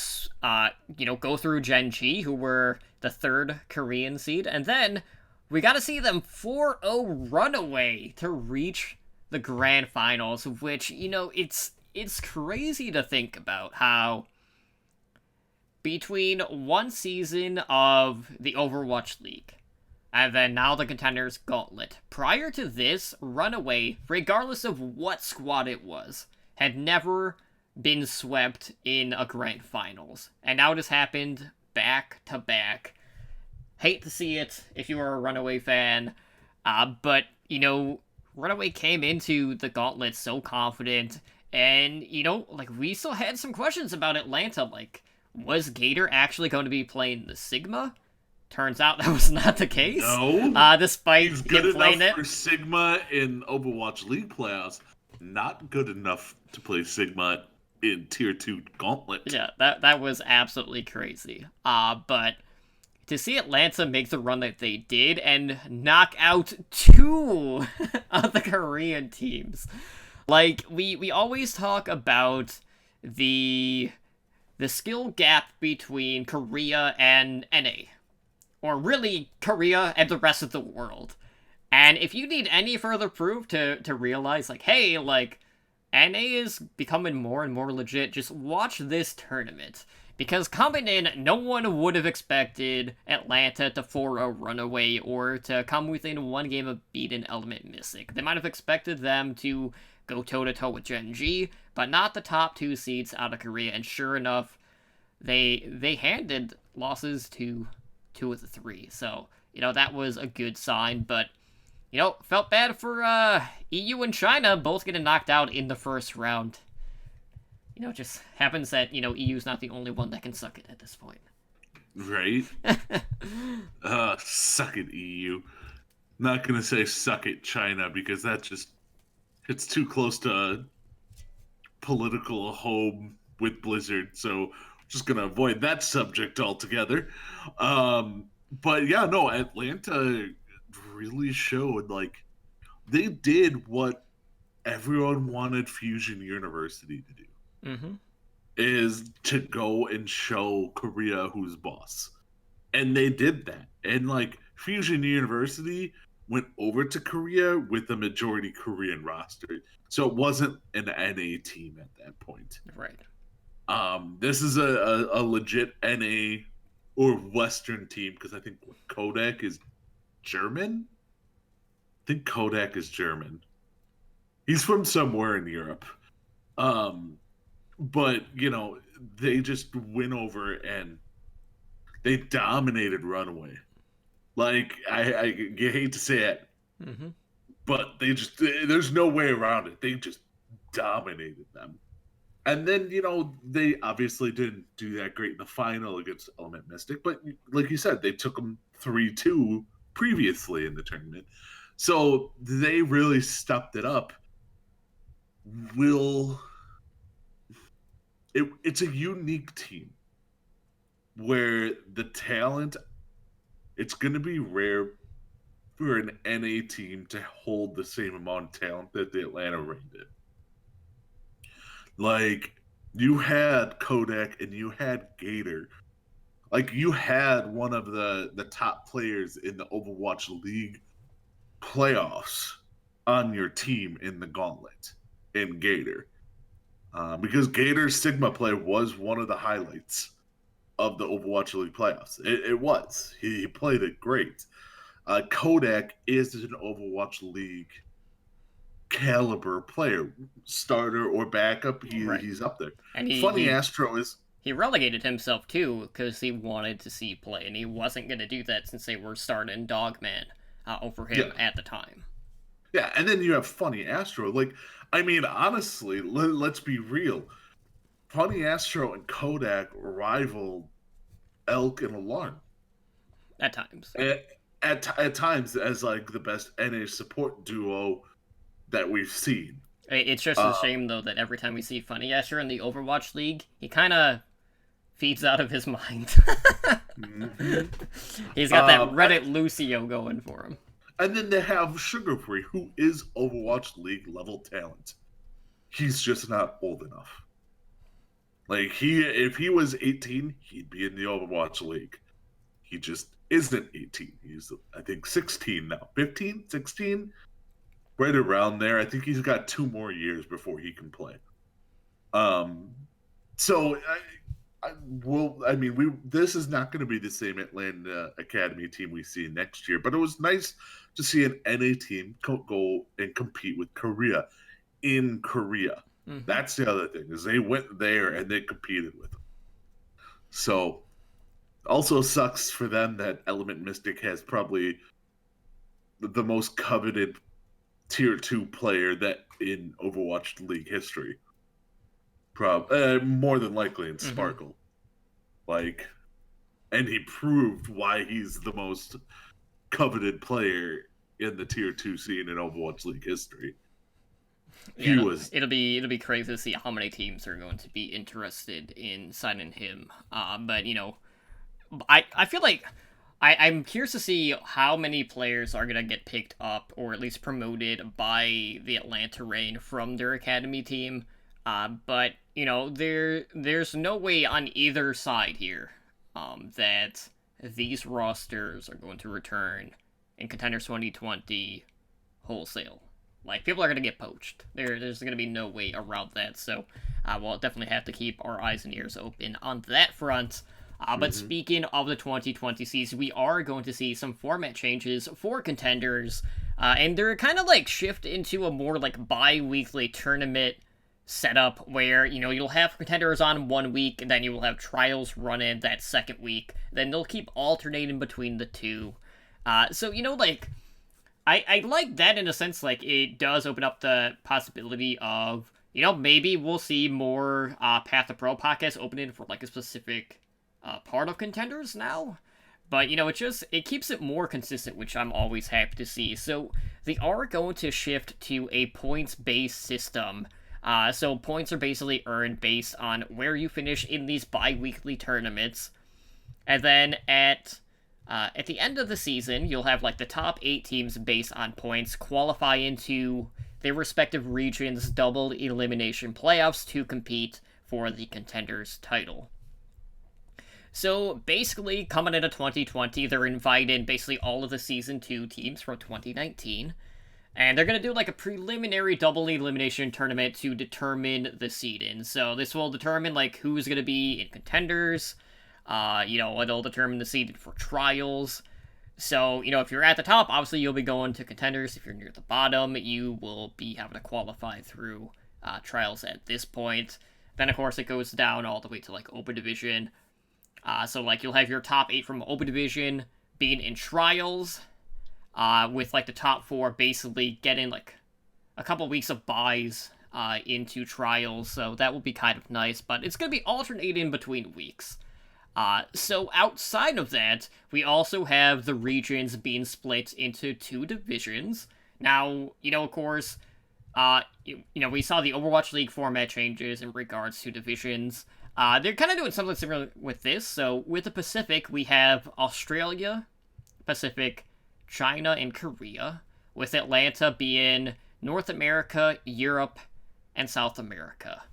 go through Gen G, who were the third Korean seed. And then we got to see them 4-0 run away to reach the grand finals, which, it's crazy to think about how between one season of the Overwatch League and then now the Contenders Gauntlet, prior to this, Runaway, regardless of what squad it was, had never been swept in a grand finals. And now it has happened back to back. Hate to see it if you are a Runaway fan, but, Runaway came into the Gauntlet so confident, and, we still had some questions about Atlanta, was Gator actually going to be playing the Sigma? Turns out that was not the case. No. Despite he's good him playing enough it for Sigma in Overwatch League playoffs. Not good enough to play Sigma in Tier 2 Gauntlet. Yeah, that was absolutely crazy. But to see Atlanta make the run that they did and knock out two of the Korean teams. We always talk about the skill gap between Korea and NA. Or really, Korea and the rest of the world. And if you need any further proof to realize, hey, NA is becoming more and more legit, just watch this tournament. Because coming in, no one would have expected Atlanta to 4-0 run away or to come within one game of beating Element Mystic. They might have expected them to go toe-to-toe with Gen G, but not the top two seeds out of Korea. And sure enough, they handed losses to two of the three. So, that was a good sign, but, felt bad for EU and China both getting knocked out in the first round. It just happens that, EU's not the only one that can suck it at this point. Right? Suck it, EU. Not gonna say suck it, China, because it's too close to political home with Blizzard, so just gonna avoid that subject altogether. But yeah, no, Atlanta really showed they did what everyone wanted Fusion University to do. Mm-hmm. Is to go and show Korea who's boss. And they did that. And Fusion University went over to Korea with a majority Korean roster. So it wasn't an NA team at that point. Right. This is a legit NA or Western team because I think Kodak is German. I think Kodak is German. He's from somewhere in Europe. But they just went over and they dominated Runaway. I hate to say it, mm-hmm. but there's no way around it. They just dominated them. And then, they obviously didn't do that great in the final against Element Mystic, but like you said, they took them 3-2 previously in the tournament. So they really stepped it up. Will it's a unique team where the talent, it's going to be rare for an NA team to hold the same amount of talent that the Atlanta Reign did. Like, you had Kodak and you had Gator. Like, you had one of the top players in the Overwatch League playoffs on your team in the Gauntlet in Gator. Because Gator's Sigma play was one of the highlights of the Overwatch League playoffs. It was. He played it great. Kodak is an Overwatch League caliber player, starter or backup. He's up there. And Astro is. He relegated himself too because he wanted to see play, and he wasn't going to do that since they were starting Dogman over him at the time. Yeah, and then you have Funny Astro. Like, I mean, honestly, let's be real. Funny Astro and Kodak rival Elk and Alarm. At times. At times as, like, the best NA support duo that we've seen. It's just a shame, though, that every time we see Funny Astro in the Overwatch League, he kind of feeds out of his mind. He's got that Reddit Lucio going for him. And then they have Sugar Free, who is Overwatch League level talent. He's just not old enough. Like, if he was 18, he'd be in the Overwatch League. He just isn't 18. He's, I think, 16 now. 15? 16? Right around there. I think he's got 2 more years before he can play. So, this is not going to be the same Atlanta Academy team we see next year, but it was nice to see an NA team go and compete with Korea in Korea. Mm-hmm. That's the other thing, is they went there and they competed with them. So, also sucks for them that Element Mystic has probably the most coveted Tier 2 player that in Overwatch League history. More than likely in Sparkle. Like, and he proved why he's the most coveted player in the Tier 2 scene in Overwatch League history. It'll be crazy to see how many teams are going to be interested in signing him. But I feel like I'm curious to see how many players are gonna get picked up or at least promoted by the Atlanta Reign from their academy team. But there's no way on either side here that these rosters are going to return in Contenders 2020 wholesale. Like, people are going to get poached. There's going to be no way around that, so we'll definitely have to keep our eyes and ears open on that front. But speaking of the 2020 season, we are going to see some format changes for Contenders, and they're kind of like shift into a more like bi-weekly tournament setup where, you'll have Contenders on 1 week, and then you will have Trials run in that second week. Then they'll keep alternating between the two. So, I like that in a sense. Like, it does open up the possibility of, maybe we'll see more Path to Pro podcasts opening for, like, a specific part of Contenders now. But, it keeps it more consistent, which I'm always happy to see. So, they are going to shift to a points-based system. So, points are basically earned based on where you finish in these bi-weekly tournaments. And then at the end of the season, you'll have, like, the top 8 teams based on points qualify into their respective regions' double elimination playoffs to compete for the Contenders title. So, basically, coming into 2020, they're inviting basically all of the Season 2 teams from 2019, and they're going to do, like, a preliminary double elimination tournament to determine the seeding. So, this will determine, like, who's going to be in Contenders. It'll determine the seeding for Trials. So, if you're at the top, obviously you'll be going to Contenders. If you're near the bottom, you will be having to qualify through Trials at this point. Then, of course, it goes down all the way to, like, Open Division. So, like, you'll have your top 8 from Open Division being in Trials, with, like, the top 4 basically getting, like, a couple weeks of buys into Trials. So that will be kind of nice, but it's going to be alternating between weeks. So outside of that, we also have the regions being split into 2 divisions. Now, of course, we saw the Overwatch League format changes in regards to divisions. They're kind of doing something similar with this. So with the Pacific, we have Australia, Pacific, China, and Korea, with Atlanta being North America, Europe, and South America.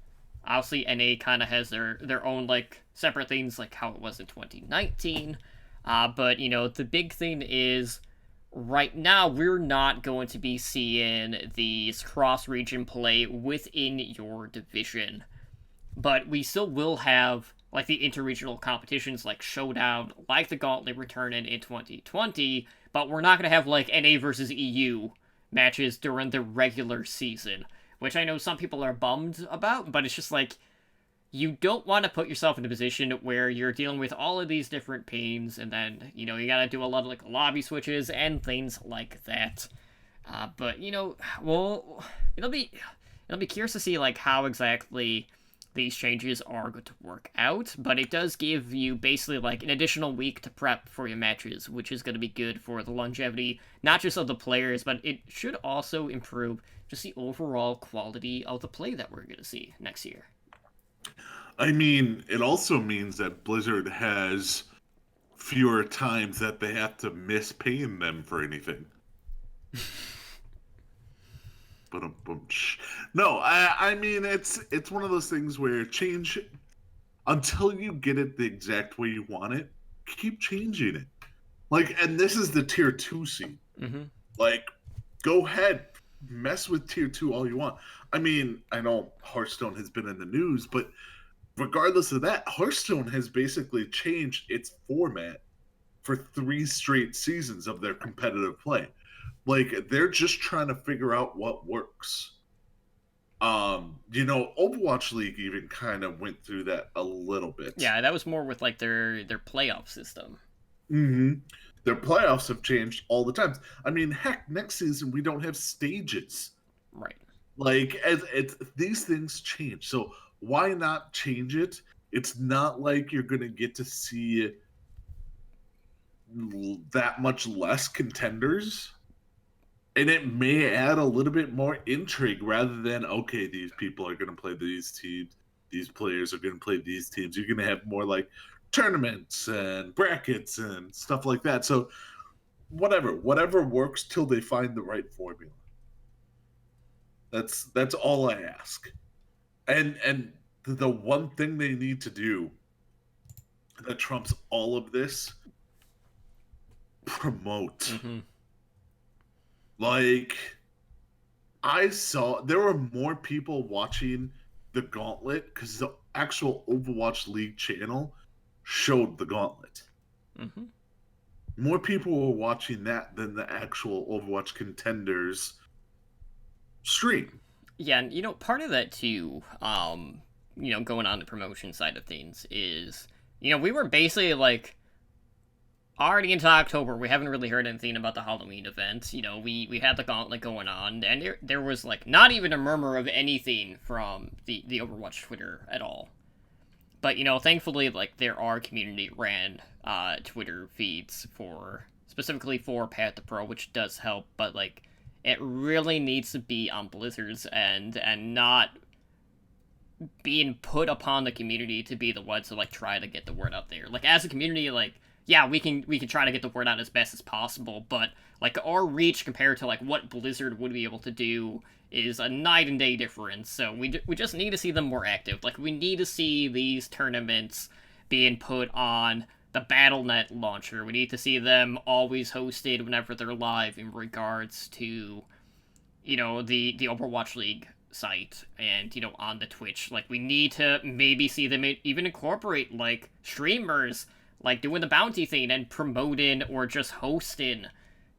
Obviously, NA kind of has their own, like, separate things, like how it was in 2019. But, the big thing is, right now, we're not going to be seeing these cross-region play within your division. But we still will have, like, the interregional competitions like Showdown, like the Gauntlet returning in 2020, but we're not going to have, like, NA versus EU matches during the regular season, which I know some people are bummed about, but it's just like, you don't want to put yourself in a position where you're dealing with all of these different pains, and then, you gotta do a lot of, like, lobby switches and things like that. But, well, it'll be curious to see, like, how exactly these changes are going to work out, but it does give you basically, like, an additional week to prep for your matches, which is going to be good for the longevity, not just of the players, but it should also improve just the overall quality of the play that we're going to see next year. I mean, it also means that Blizzard has fewer times that they have to miss paying them for anything. No, I mean, it's one of those things where change, until you get it the exact way you want it, keep changing it. Like, and this is the tier 2 seed. Mm-hmm. Like, go ahead, mess with tier 2 all you want. I mean, I know Hearthstone has been in the news, but regardless of that, Hearthstone has basically changed its format for 3 straight seasons of their competitive play. Like, they're just trying to figure out what works. Overwatch League even kind of went through that a little bit. Yeah, that was more with, like, their playoff system. Mm-hmm. Their playoffs have changed all the time. I mean, heck, next season we don't have stages. Right. Like, it's these things change. So why not change it? It's not like you're going to get to see that much less contenders. And it may add a little bit more intrigue rather than, okay, these people are going to play these teams. These players are going to play these teams. You're going to have more like tournaments and brackets and stuff like that. So whatever works till they find the right formula. That's all I ask. And the one thing they need to do that trumps all of this, promote. Mm-hmm. Like, I saw there were more people watching the Gauntlet because the actual Overwatch League channel showed the Gauntlet. Mm-hmm. More people were watching that than the actual Overwatch Contenders stream. Yeah, and part of that too, going on the promotion side of things is, we were basically like already into October. We haven't really heard anything about the Halloween event. We had the Gauntlet going on, and there was like not even a murmur of anything from the Overwatch Twitter at all. But thankfully, like, there are community ran Twitter feeds specifically for Path to Pro, which does help. But like, it really needs to be on Blizzard's end and not being put upon the community to be the ones to like try to get the word out there. Like, as a community, like, yeah, we can try to get the word out as best as possible, but like our reach compared to like what Blizzard would be able to do is a night and day difference. So we just need to see them more active. Like, we need to see these tournaments being put on the Battle.net launcher. We need to see them always hosted whenever they're live in regards to, the Overwatch League site and, on the Twitch. Like, we need to maybe see them even incorporate, like, streamers, like, doing the bounty thing and promoting or just hosting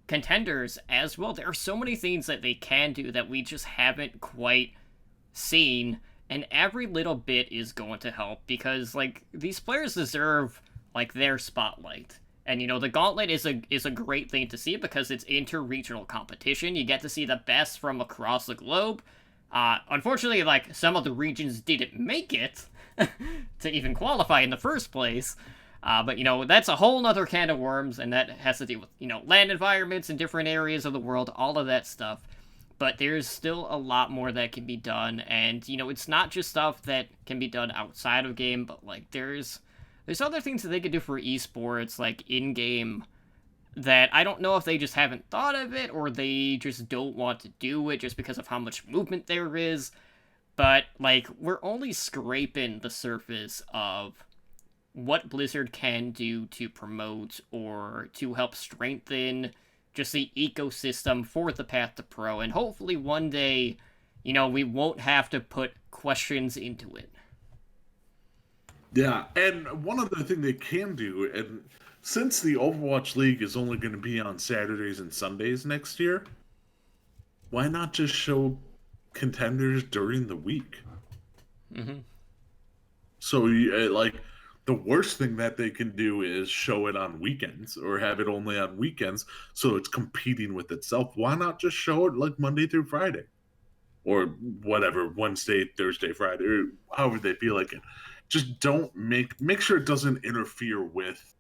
contenders as well. There are so many things that they can do that we just haven't quite seen, and every little bit is going to help because, like, these players deserve, like, their spotlight. And, the Gauntlet is a great thing to see because it's inter-regional competition. You get to see the best from across the globe. Unfortunately, like, some of the regions didn't make it to even qualify in the first place. But, that's a whole nother can of worms, and that has to do with, land environments in different areas of the world, all of that stuff. but there's still a lot more that can be done, and it's not just stuff that can be done outside of game, but like there's other things that they could do for esports, like in game, that I don't know if they just haven't thought of it or they just don't want to do it just because of how much movement there is. But like we're only scraping the surface of what Blizzard can do to promote or to help strengthen just the ecosystem for the path to pro, and hopefully one day, we won't have to put questions into it. Yeah, and one other thing they can do, and since the Overwatch League is only going to be on Saturdays and Sundays next year, why not just show contenders during the week? Mm-hmm. So, like, the worst thing that they can do is show it on weekends or have it only on weekends so it's competing with itself. Why not just show it like Monday through Friday or whatever, Wednesday, Thursday, Friday, or however they feel like it. Just don't make sure it doesn't interfere with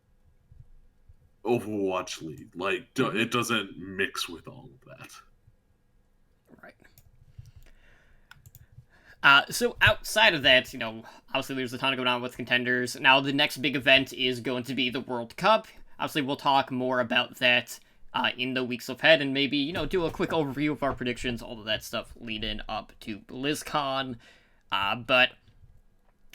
Overwatch League. Like, it doesn't mix with all of that. Right. So outside of that, obviously there's a ton going on with contenders. Now the next big event is going to be the World Cup. Obviously we'll talk more about that in the weeks ahead, and maybe, do a quick overview of our predictions, all of that stuff leading up to BlizzCon. But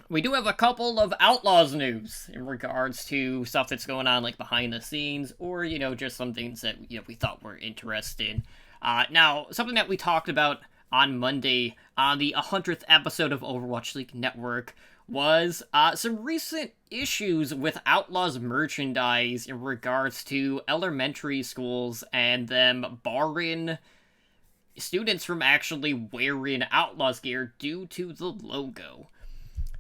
we do have a couple of Outlaws news in regards to stuff that's going on, like, behind the scenes, or, just some things that, we thought were interesting. Now, something that we talked about on Monday on the 100th episode of Overwatch League Network was some recent issues with Outlaws merchandise in regards to elementary schools and them barring students from actually wearing Outlaws gear due to the logo.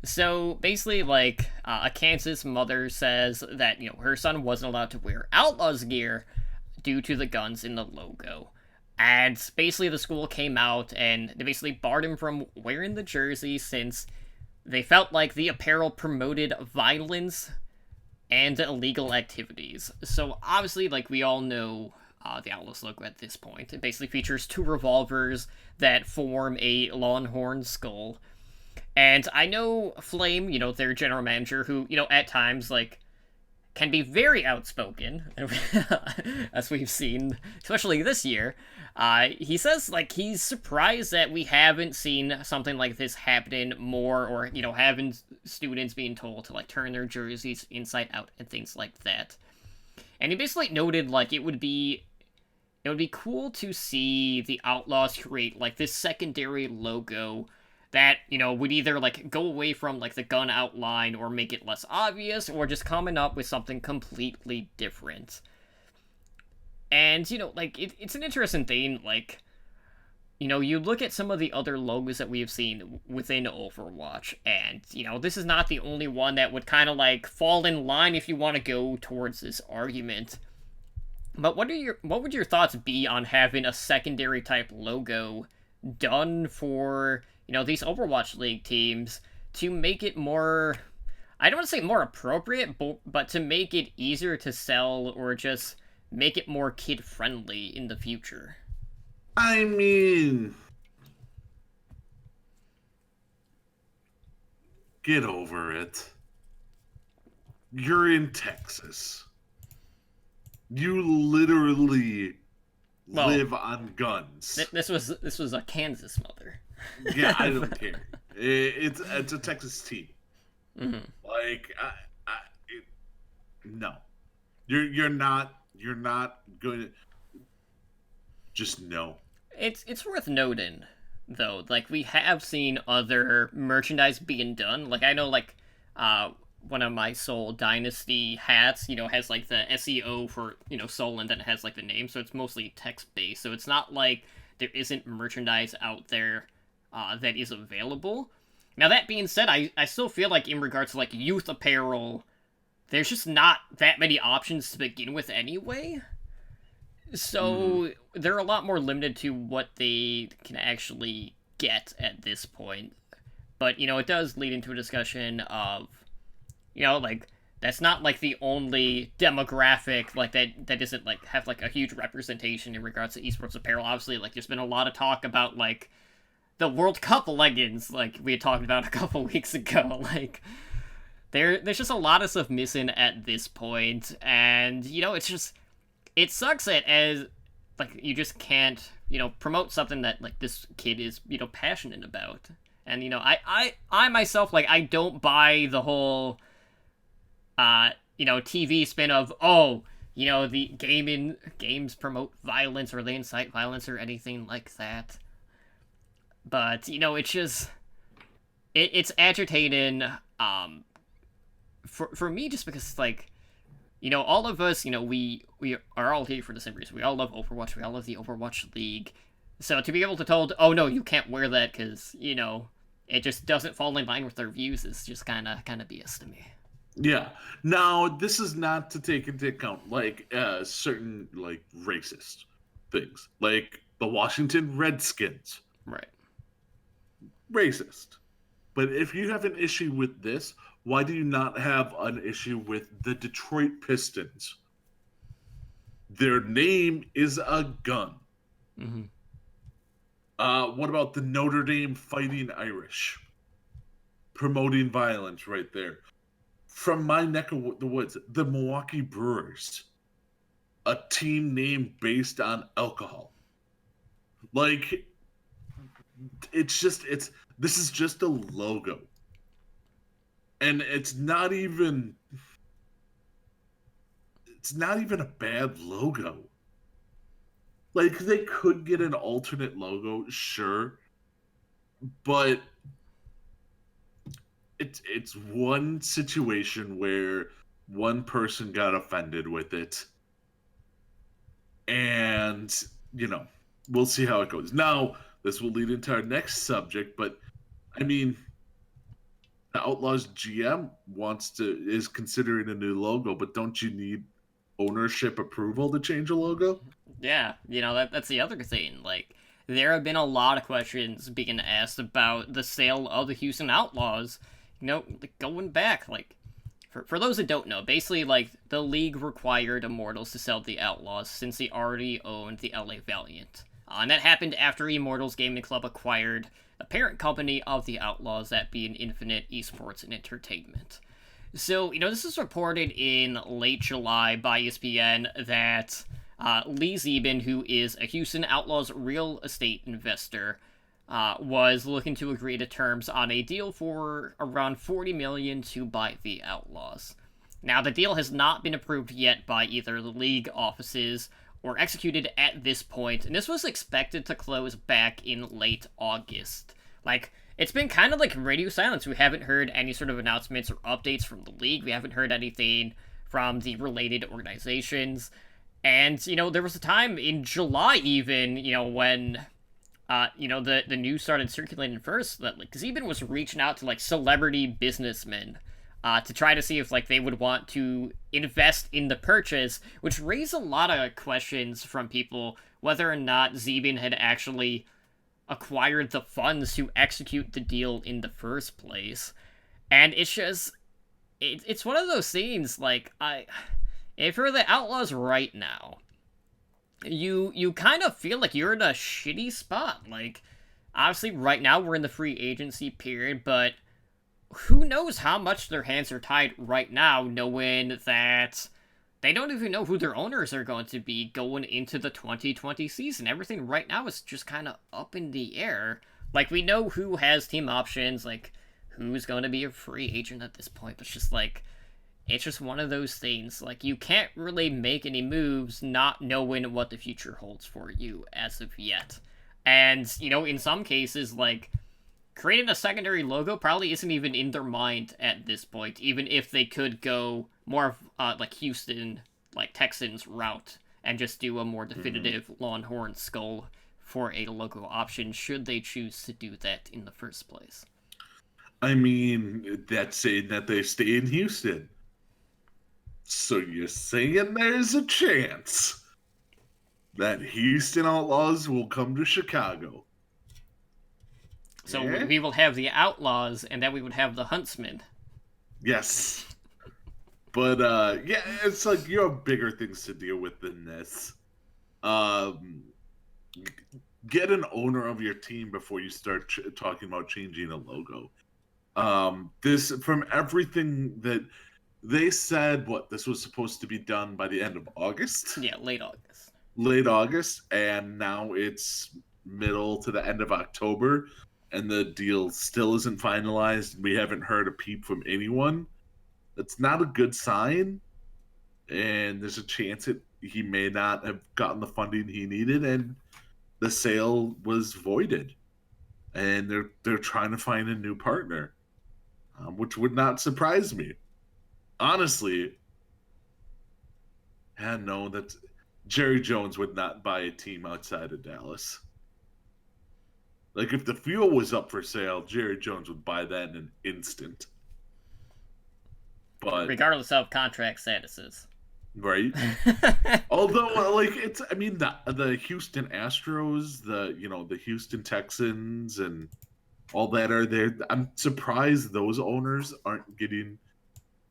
So basically, like, a Kansas mother says that, her son wasn't allowed to wear Outlaws gear due to the guns in the logo. And basically the school came out and they basically barred him from wearing the jersey since they felt like the apparel promoted violence and illegal activities. So obviously, like, we all know the Outlaws logo at this point. It basically features two revolvers that form a longhorn skull. And I know Flame, their general manager, who, at times, like, can be very outspoken, as we've seen, especially this year. He says, like, he's surprised that we haven't seen something like this happening more, or, having students being told to, like, turn their jerseys inside out and things like that. And he basically noted, like, it would be cool to see the Outlaws create, like, this secondary logo that, would either, like, go away from, like, the gun outline or make it less obvious, or just coming up with something completely different. And, like, it's an interesting thing, like, you look at some of the other logos that we have seen within Overwatch, and, this is not the only one that would kind of, like, fall in line if you want to go towards this argument. But what would your thoughts be on having a secondary type logo done for, these Overwatch League teams to make it more, I don't want to say more appropriate, but to make it easier to sell or just make it more kid-friendly in the future? I mean, get over it. You're in Texas. You literally live on guns. This was a Kansas mother. Yeah, I don't care. It's a Texas team. Mm-hmm. Like, no, you're not going to just no. It's worth noting, though. Like, we have seen other merchandise being done. Like, I know, like, one of my Soul Dynasty hats, has, like, the SEO for, Soul, and then it has, like, the name, so it's mostly text-based. So it's not like there isn't merchandise out there that is available. Now, that being said, I still feel like in regards to, like, youth apparel, there's just not that many options to begin with anyway. So they're a lot more limited to what they can actually get at this point. But, it does lead into a discussion of, like, that's not like the only demographic like that doesn't like have like a huge representation in regards to esports apparel. Obviously, like there's been a lot of talk about like the World Cup leggings, like we had talked about a couple weeks ago. Like there's just a lot of stuff missing at this point, and it sucks that as like you just can't promote something that like this kid is passionate about. And I myself, like, I don't buy the whole TV spin of, the games promote violence or they incite violence or anything like that. But it's just it's agitating for me, just because like all of us, we are all here for the same reason. We all love Overwatch. We all love the Overwatch League. So to be able to told, oh no, you can't wear that because it just doesn't fall in line with their views is just kind of BS to me. Yeah. Now, this is not to take into account like certain like racist things, like the Washington Redskins. Right. Racist. But if you have an issue with this, why do you not have an issue with the Detroit Pistons? Their name is a gun. Mm-hmm. What about the Notre Dame Fighting Irish? Promoting violence right there. From my neck of the woods, the Milwaukee Brewers. A team name based on alcohol. Like, this is just a logo. And it's not even a bad logo. Like, they could get an alternate logo, sure. But it's one situation where one person got offended with it. And, we'll see how it goes. Now, this will lead into our next subject, but I mean, the Outlaws GM is considering a new logo, but don't you need ownership approval to change a logo? Yeah, that's the other thing. Like, there have been a lot of questions being asked about the sale of the Houston Outlaws. Going back, like, for those that don't know, basically, like, the league required Immortals to sell the Outlaws since they already owned the LA Valiant. And that happened after Immortals Gaming Club acquired the parent company of the Outlaws, that being Infinite Esports and Entertainment. So, this is reported in late July by ESPN that Lee Zeben, who is a Houston Outlaws real estate investor, was looking to agree to terms on a deal for around $40 million to buy the Outlaws. Now, the deal has not been approved yet by either the league offices or executed at this point, and this was expected to close back in late August. Like, it's been kind of like radio silence. We haven't heard any sort of announcements or updates from the league. We haven't heard anything from the related organizations. And, there was a time in July even, when, the news started circulating first that, like, Zeben was reaching out to, like, celebrity businessmen to try to see if, like, they would want to invest in the purchase, which raised a lot of questions from people whether or not Zeben had actually acquired the funds to execute the deal in the first place. And it's just, it's one of those things, like, if you're the Outlaws right now, you kind of feel like you're in a shitty spot. Like, obviously right now we're in the free agency period, but who knows how much their hands are tied right now, knowing that they don't even know who their owners are going to be going into the 2020 season. Everything right now is just kind of up in the air. Like, we know who has team options, like, who's going to be a free agent at this point. But it's just one of those things. Like, you can't really make any moves not knowing what the future holds for you as of yet. And, in some cases, like, creating a secondary logo probably isn't even in their mind at this point, even if they could go more of like Houston, like Texans route, and just do a more definitive Longhorn skull for a logo option, should they choose to do that in the first place. I mean, that's saying that they stay in Houston. So you're saying there's a chance that Houston Outlaws will come to Chicago. So we will have the Outlaws, and then we would have the Huntsmen. Yes. But yeah, it's like you have bigger things to deal with than this. Um, get an owner of your team before you start talking about changing a logo. This from everything that they said, what this was supposed to be done by the end of August, Yeah, late August. late August, and now it's middle to the end of October, and the deal still isn't finalized. We haven't heard a peep from anyone. That's not a good sign, and there's a chance that he may not have gotten the funding he needed, and the sale was voided, and they're trying to find a new partner, which would not surprise me. Honestly, I know that Jerry Jones would not buy a team outside of Dallas. Like if the fuel was up for sale, Jerry Jones would buy that in an instant. But Regardless of contract statuses. right. Although, like it's, I mean, the Houston Astros, the Houston Texans, and all that are there. I'm surprised those owners aren't getting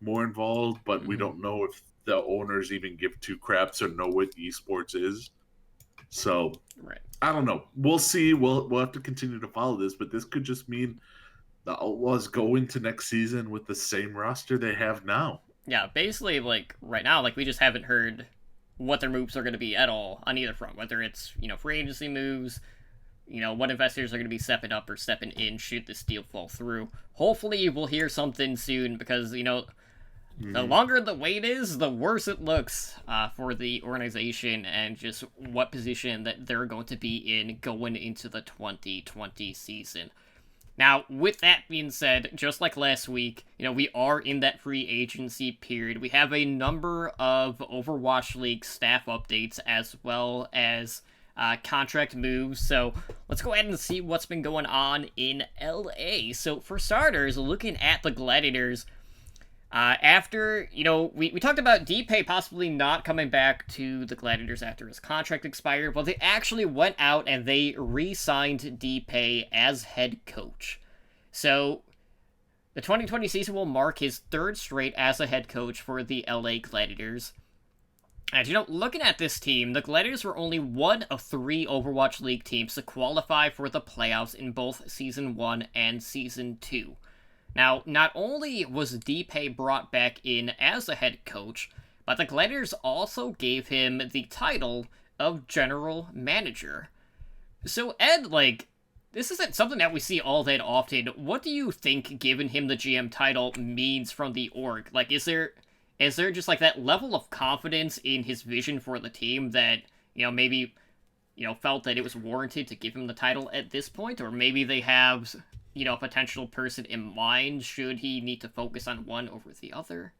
more involved, but we don't know if the owners even give two craps or know what esports is. So Right. I don't know. We'll see. We'll have to continue to follow this, but this could just mean the Outlaws go into next season with the same roster they have now. Yeah, basically, like, right now, like, we just haven't heard what their moves are going to be at all on either front. Whether it's, free agency moves, what investors are going to be stepping up or stepping in should this deal fall through. Hopefully, we'll hear something soon because, the longer the wait is, the worse it looks for the organization and just what position that they're going to be in going into the 2020 season. Now, with that being said, just like last week, we are in that free agency period. We have a number of Overwatch League staff updates as well as contract moves. So let's go ahead and see what's been going on in LA. So for starters, looking at the Gladiators, after, we talked about DPay possibly not coming back to the Gladiators after his contract expired, but they actually went out and they re-signed DPay as head coach. So, the 2020 season will mark his third straight as a head coach for the LA Gladiators. And, looking at this team, the Gladiators were only one of 3 Overwatch League teams to qualify for the playoffs in both Season 1 and Season 2. Now, not only was DPay brought back in as a head coach, but the Gladiators also gave him the title of general manager. So, Ed, this isn't something that we see all that often. What do you think giving him the GM title means from the org? Is there just, that level of confidence in his vision for the team that, maybe, felt that it was warranted to give him the title at this point? Or maybe they have a potential person in mind should he need to focus on one over the other?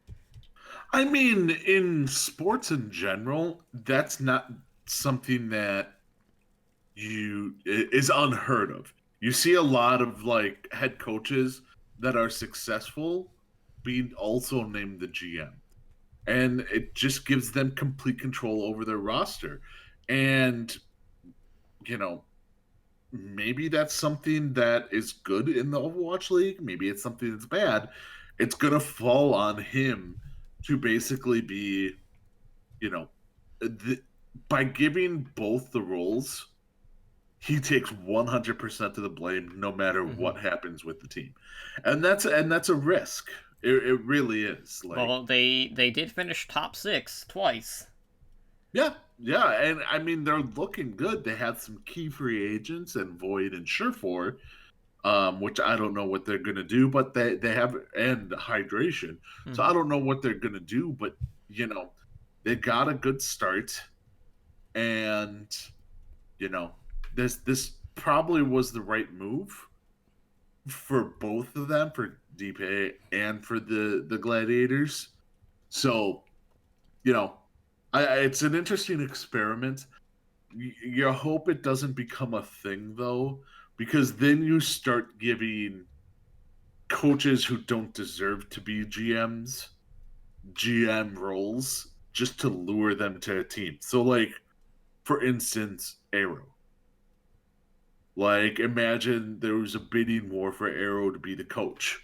I mean, in sports in general, that's not something that is unheard of. You see a lot of head coaches that are successful being also named the GM. And it just gives them complete control over their roster. And maybe that's something that is good in the Overwatch League. Maybe it's something that's bad. It's going to fall on him to basically be, by giving both the roles, he takes 100% of the blame no matter what happens with the team. And that's a risk. It really is. Well, they did finish top 6 twice. Yeah, and I mean they're looking good. They had some key free agents and Void and Surefour, which I don't know what they're gonna do, but they have and hydration. So I don't know what they're gonna do, but they got a good start, and this probably was the right move for both of them, for DPay and for the Gladiators. So it's an interesting experiment. You hope it doesn't become a thing, though, because then you start giving coaches who don't deserve to be GM roles just to lure them to a team. So, for instance, Arrow. Imagine there was a bidding war for Arrow to be the coach.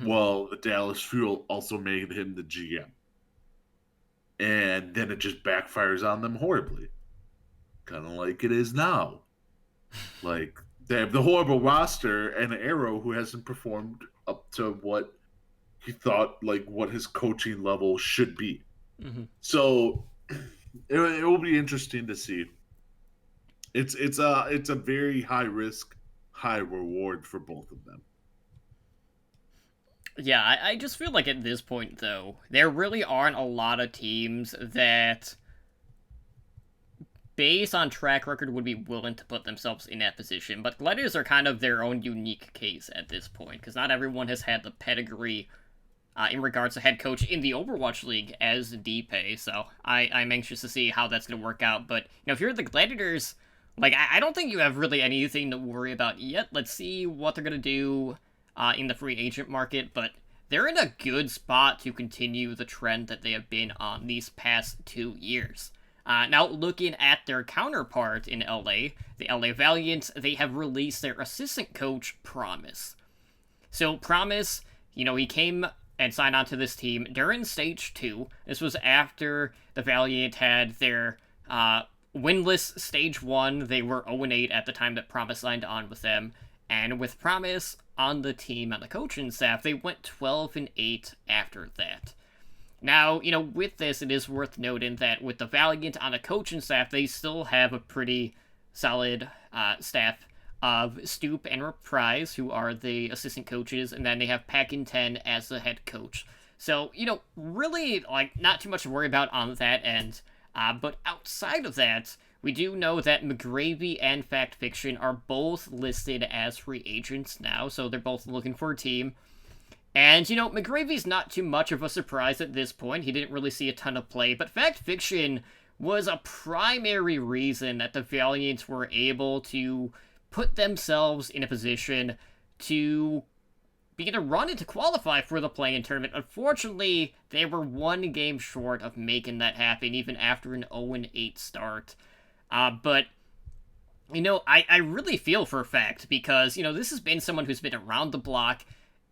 Well, the Dallas Fuel also made him the GM. and then it just backfires on them horribly. Kind of like it is now. Like, they have the horrible roster and Arrow, who hasn't performed up to what he thought, like, what his coaching level should be. Mm-hmm. So it will be interesting to see. It's a very high risk, high reward for both of them. Yeah, I just feel like at this point, though, there really aren't a lot of teams that, based on track record, would be willing to put themselves in that position. But Gladiators are kind of their own unique case at this point, because not everyone has had the pedigree in regards to head coach in the Overwatch League as DPay, so I'm anxious to see how that's going to work out. But, if you're the Gladiators, like, I don't think you have really anything to worry about yet. Let's see what they're going to do in the free agent market, but they're in a good spot to continue the trend that they have been on these past 2 years. Now, looking at their counterpart in LA, the LA Valiant, they have released their assistant coach, Promise. So, Promise, he came and signed on to this team during Stage 2. This was after the Valiant had their winless Stage 1. They were 0-8 at the time that Promise signed on with them. And with Promise on the team, on the coaching staff, they went 12-8 after that. Now, with this, it is worth noting that with the Valiant on the coaching staff, they still have a pretty solid staff of Stoop and Reprise, who are the assistant coaches, and then they have Packin10 as the head coach. So, really, like, not too much to worry about on that end. But outside of that, we do know that McGravy and Fact Fiction are both listed as free agents now, so they're both looking for a team. And, McGravy's not too much of a surprise at this point. He didn't really see a ton of play, but Fact Fiction was a primary reason that the Valiants were able to put themselves in a position to begin to run and to qualify for the play-in tournament. Unfortunately, they were one game short of making that happen, even after an 0-8 start. But, I really feel for Fact, because, this has been someone who's been around the block.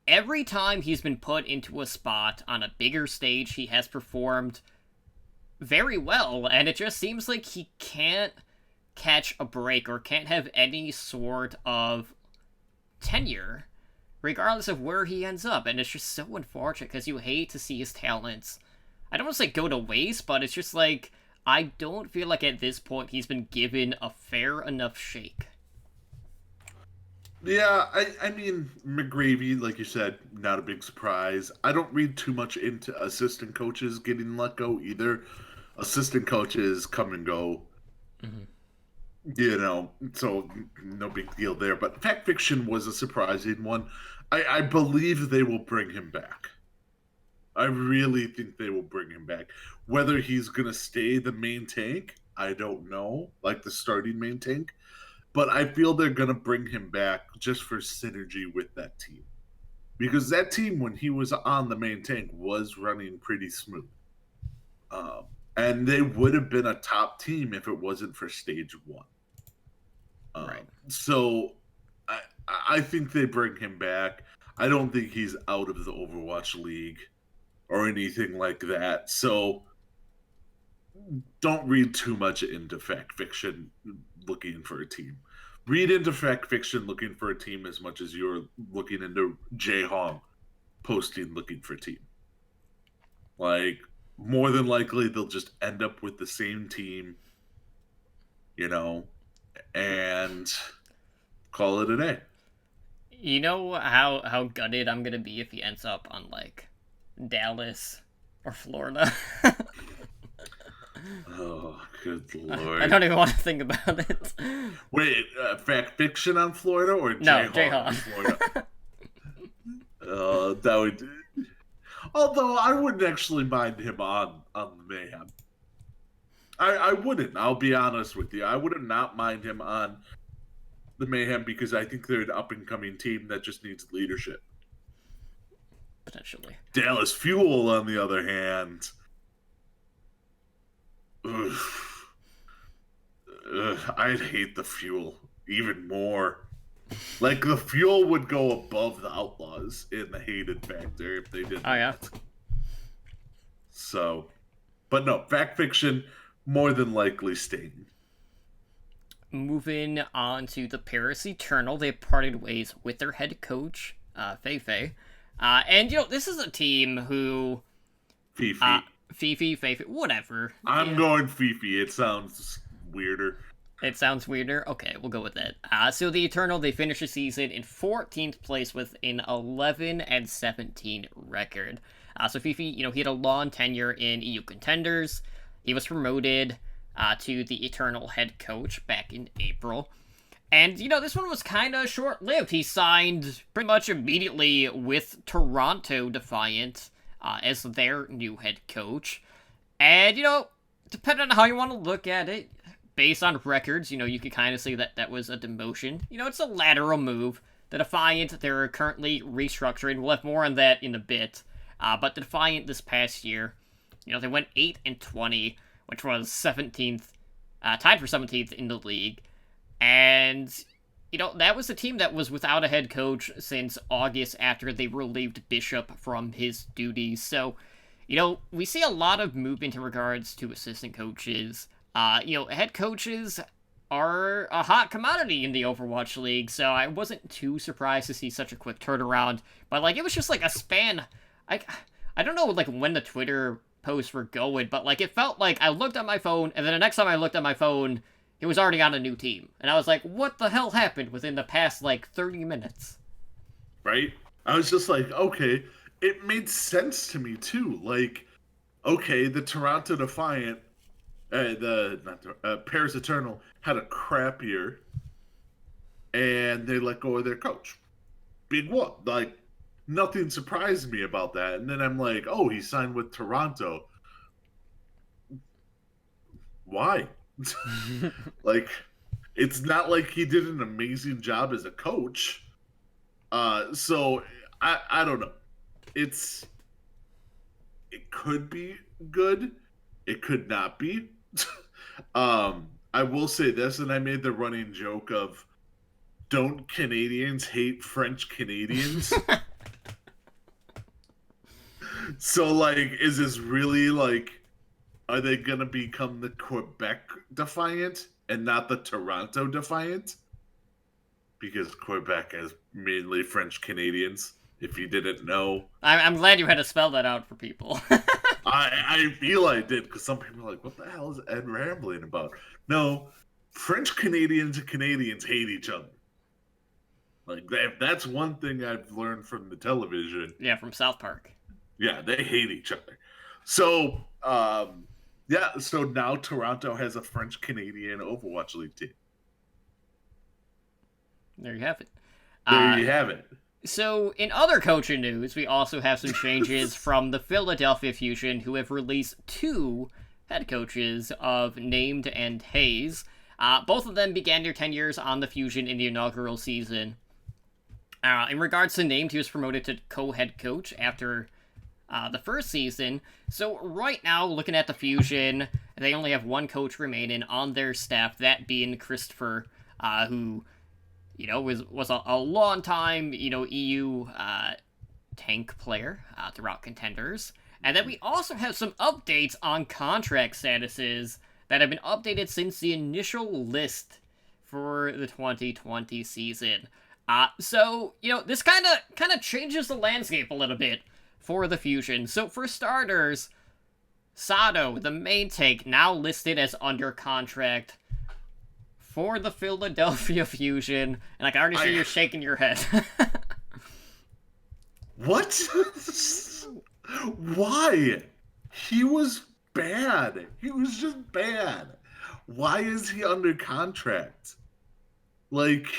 Every time he's been put into a spot on a bigger stage, he has performed very well, and it just seems like he can't catch a break or can't have any sort of tenure, regardless of where he ends up, and it's just so unfortunate, because you hate to see his talents, I don't want to say go to waste, but it's just like, I don't feel like at this point he's been given a fair enough shake. Yeah, I mean, McGravy, like you said, not a big surprise. I don't read too much into assistant coaches getting let go either. Assistant coaches come and go. Mm-hmm. So no big deal there. But Fact Fiction was a surprising one. I believe they will bring him back. I really think they will bring him back. Whether he's going to stay the main tank, I don't know, like the starting main tank. But I feel they're going to bring him back just for synergy with that team. Because that team, when he was on the main tank, was running pretty smooth. And they would have been a top team if it wasn't for Stage 1. Right. So I think they bring him back. I don't think he's out of the Overwatch League or anything like that. So don't read too much into Fact Fiction looking for a team. Read into Fact Fiction looking for a team as much as you're looking into Jay Hong posting looking for a team. Like, more than likely they'll just end up with the same team, and call it a day. You know how gutted I'm gonna be if he ends up on, like, Dallas or Florida? Oh, good lord. I don't even want to think about it. Wait, Fact Fiction on Florida or Jay on Florida? That would... Although I wouldn't actually mind him on the Mayhem. I wouldn't. I'll be honest with you. I would not mind him on the Mayhem because I think they're an up-and-coming team that just needs leadership. Potentially. Dallas Fuel, on the other hand... I'd hate the Fuel even more. Like, the Fuel would go above the Outlaws in the hated factor if they did. Oh, yeah? So, But no, fact fiction, more than likely staying. Moving on to the Paris Eternal, they parted ways with their head coach, Feifei. And, this is a team who... Fifi. Feifei, whatever. I'm going Fifi. It sounds weirder. It sounds weirder? Okay, we'll go with it. So the Eternal, they finished the season in 14th place with an 11-17 record. So Fifi, he had a long tenure in EU contenders. He was promoted to the Eternal head coach back in April. And, this one was kind of short-lived. He signed pretty much immediately with Toronto Defiant as their new head coach. And, depending on how you want to look at it, based on records, you could kind of say that that was a demotion. It's a lateral move. The Defiant, they're currently restructuring. We'll have more on that in a bit. But the Defiant this past year, they went 8-20, which was 17th, tied for 17th in the league. And, that was a team that was without a head coach since August after they relieved Bishop from his duties. So, we see a lot of movement in regards to assistant coaches. Head coaches are a hot commodity in the Overwatch League, so I wasn't too surprised to see such a quick turnaround. But, it was just, a span. I don't know, when the Twitter posts were going, but, it felt like I looked at my phone, and then the next time I looked at my phone, he was already on a new team. And I was like, what the hell happened within the past, 30 minutes? Right? I was just like, okay. It made sense to me, too. Okay, the Toronto Defiant, Paris Eternal had a crap year, and they let go of their coach. Big one. Nothing surprised me about that. And then I'm like, oh, he signed with Toronto. Why? It's not like he did an amazing job as a coach. So I don't know. It could be good. It could not be. I will say this, and I made the running joke of, don't Canadians hate French Canadians? So, is this really, are they going to become the Quebec Defiant and not the Toronto Defiant? Because Quebec has mainly French Canadians, if you didn't know. I'm glad you had to spell that out for people. I feel I did, because some people are like, what the hell is Ed rambling about? No, French Canadians and Canadians hate each other. If that's one thing I've learned from the television. Yeah, from South Park. Yeah, they hate each other. So, so now Toronto has a French-Canadian Overwatch League team. There you have it. There you have it. So, in other coaching news, we also have some changes from the Philadelphia Fusion, who have released 2 head coaches of Named and Hayes. Both of them began their tenures on the Fusion in the inaugural season. In regards to Named, he was promoted to co-head coach after the first season. So right now, looking at the Fusion, they only have 1 coach remaining on their staff, that being Christopher, who, was a long time, EU tank player throughout contenders. And then we also have some updates on contract statuses that have been updated since the initial list for the 2020 season. So, this kind of changes the landscape a little bit for the Fusion. So for starters, Sato, the main tank, now listed as under contract for the Philadelphia Fusion. And I can already see you're shaking your head. What? Why? He was bad. He was just bad. Why is he under contract? Let's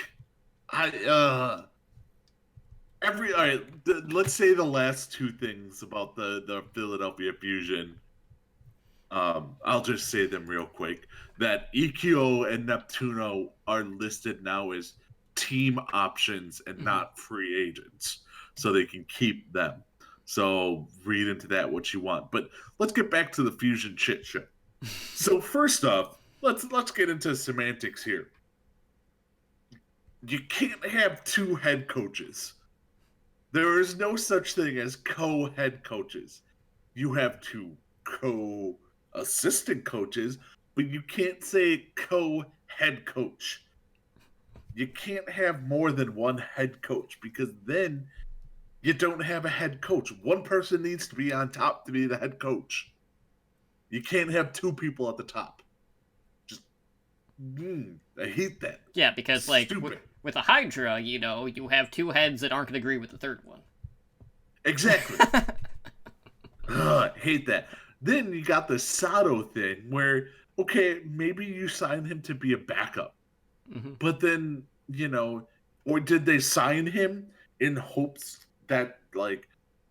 say the last 2 things about the Philadelphia Fusion. I'll just say them real quick. That EQO and Neptuno are listed now as team options and not free agents, so they can keep them. So read into that what you want. But let's get back to the Fusion chit show. So first off, let's get into semantics here. You can't have 2 head coaches. There is no such thing as co-head coaches. You have 2 assistant coaches, but you can't say co-head coach. You can't have more than one head coach because then you don't have a head coach. One person needs to be on top to be the head coach. You can't have two people at the top. Just, I hate that. Yeah, because like with a Hydra, you have two heads that aren't going to agree with the third one. Exactly. I hate that. Then you got the Sato thing where, okay, maybe you sign him to be a backup. Mm-hmm. But then, or did they sign him in hopes that, like,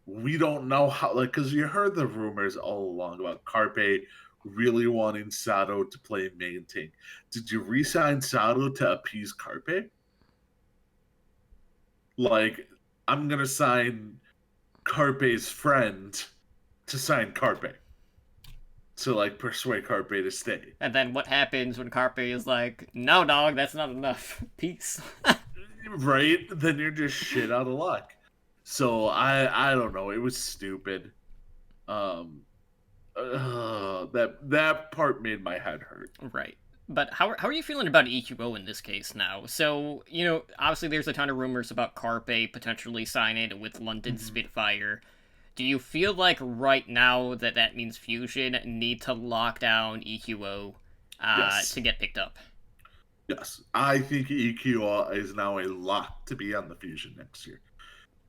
we don't know how, like, because you heard the rumors all along about Carpe really wanting Sato to play main tank. Did you re-sign Sato to appease Carpe? Like, I'm going to sign Carpe's friend to sign Carpe. To, like, persuade Carpe to stay. And then what happens when Carpe is like, no, dog, that's not enough. Peace. Right? Then you're just shit out of luck. So, I don't know. It was stupid. That part made my head hurt. Right. But how are you feeling about EQO in this case now? So, obviously there's a ton of rumors about Carpe potentially signing with London Spitfire. Do you feel like right now that means Fusion need to lock down EQO Yes. to get picked up? Yes. I think EQO is now a lock to be on the Fusion next year.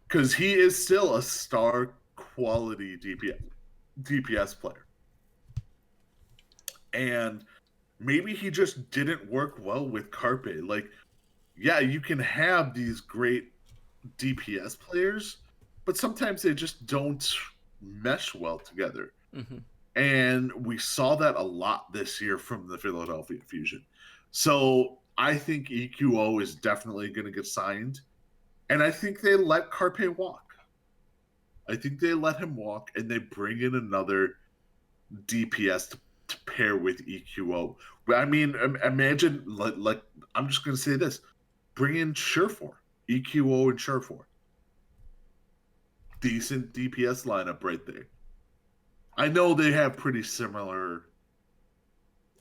Because he is still a star quality DPS player. And maybe he just didn't work well with Carpe. Like, yeah, you can have these great DPS players, but sometimes they just don't mesh well together. Mm-hmm. And we saw that a lot this year from the Philadelphia Fusion. So I think EQO is definitely going to get signed. And I think they let Carpe walk. I think they let him walk and they bring in another DPS to pair with EQO. I mean, imagine, like I'm just going to say this. Bring in Surefour. EQO and Surefour. Decent DPS lineup right there. I know they have pretty similar...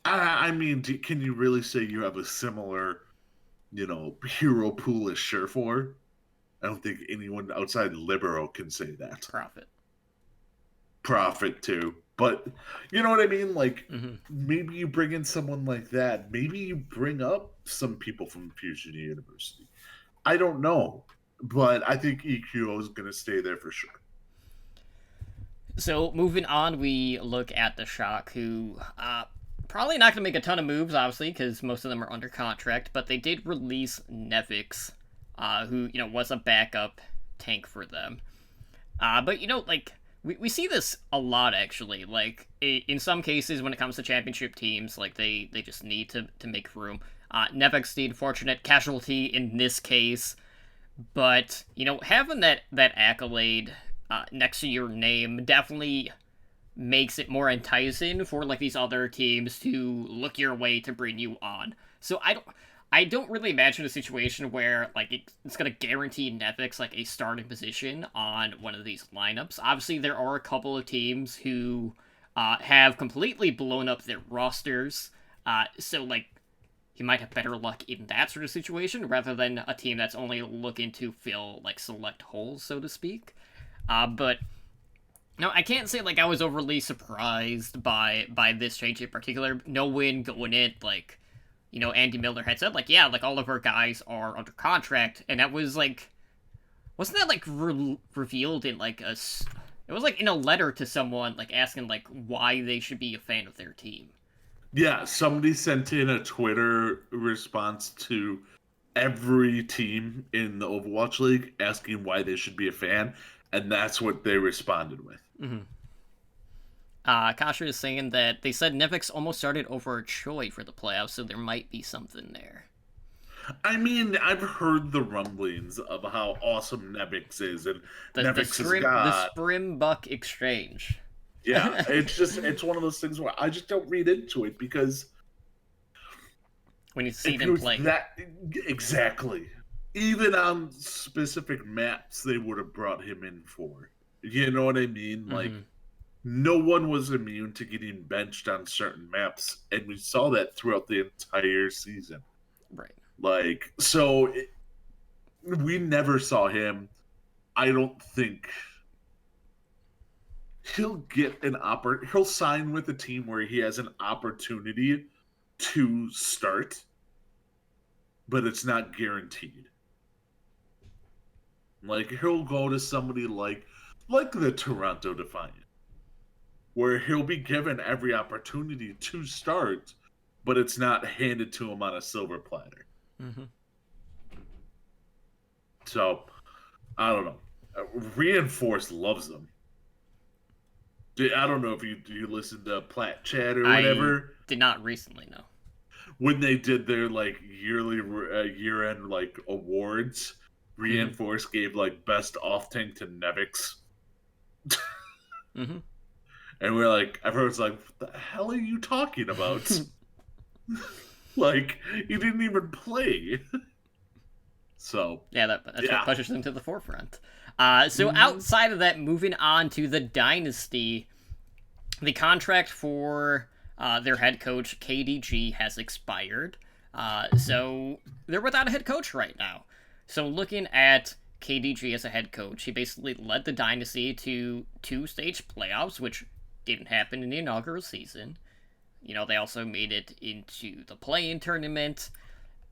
I mean, can you really say you have a similar, hero pool as Surefour? I don't think anyone outside Libero can say that. Prophet too. But you know what I mean? Like, maybe you bring in someone like that. Maybe you bring up some people from Fusion University. I don't know. But I think EQO is going to stay there for sure. So, moving on, we look at the Shock, who probably not going to make a ton of moves, obviously, because most of them are under contract, but they did release Nevix, who, was a backup tank for them. But, we see this a lot, actually. Like, in some cases, when it comes to championship teams, like, they just need to make room. Nevix, the unfortunate casualty in this case. But, having that accolade next to your name definitely makes it more enticing for, like, these other teams to look your way to bring you on. So I don't really imagine a situation where, like, it's going to guarantee Nevix, like, a starting position on one of these lineups. Obviously, there are a couple of teams who have completely blown up their rosters. So, like, he might have better luck in that sort of situation rather than a team that's only looking to fill, like, select holes, so to speak. But no, I can't say, like, I was overly surprised by this change in particular. No win going in, like, Andy Miller had said, like, yeah, like, all of our guys are under contract, and that was, like, wasn't that, like, revealed in, like, it was, like, in a letter to someone, like, asking, like, why they should be a fan of their team. Yeah, somebody sent in a Twitter response to every team in the Overwatch League asking why they should be a fan, and that's what they responded with. Kasha is saying that they said Nevix almost started over Choi for the playoffs, so there might be something there. I mean, I've heard the rumblings of how awesome Nevix is, and Nevix is God. The Sprimbuck exchange. Yeah, it's one of those things where I just don't read into it because when you see them play, exactly. Even on specific maps, they would have brought him in for. You know what I mean? Like, no one was immune to getting benched on certain maps, and we saw that throughout the entire season. Right. Like, so we never saw him. I don't think he'll get he'll sign with a team where he has an opportunity to start, but it's not guaranteed. Like, he'll go to somebody like the Toronto Defiant, where he'll be given every opportunity to start, but it's not handed to him on a silver platter. Mm-hmm. So, I don't know. Reinforce loves them. I don't know if you listened to Platt Chat or whatever. I did not recently, no. When they did their like yearly year-end like awards, Reinforce gave like best off tank to Nevix. Mm-hmm. And we're like, everyone's like, what the hell are you talking about? Like, he didn't even play. So yeah, that's what pushes them to the forefront. So outside of that, moving on to the Dynasty, the contract for their head coach KDG has expired. So they're without a head coach right now. So looking at KDG as a head coach, he basically led the Dynasty to 2-stage playoffs, which didn't happen in the inaugural season. You know, they also made it into the play-in tournament.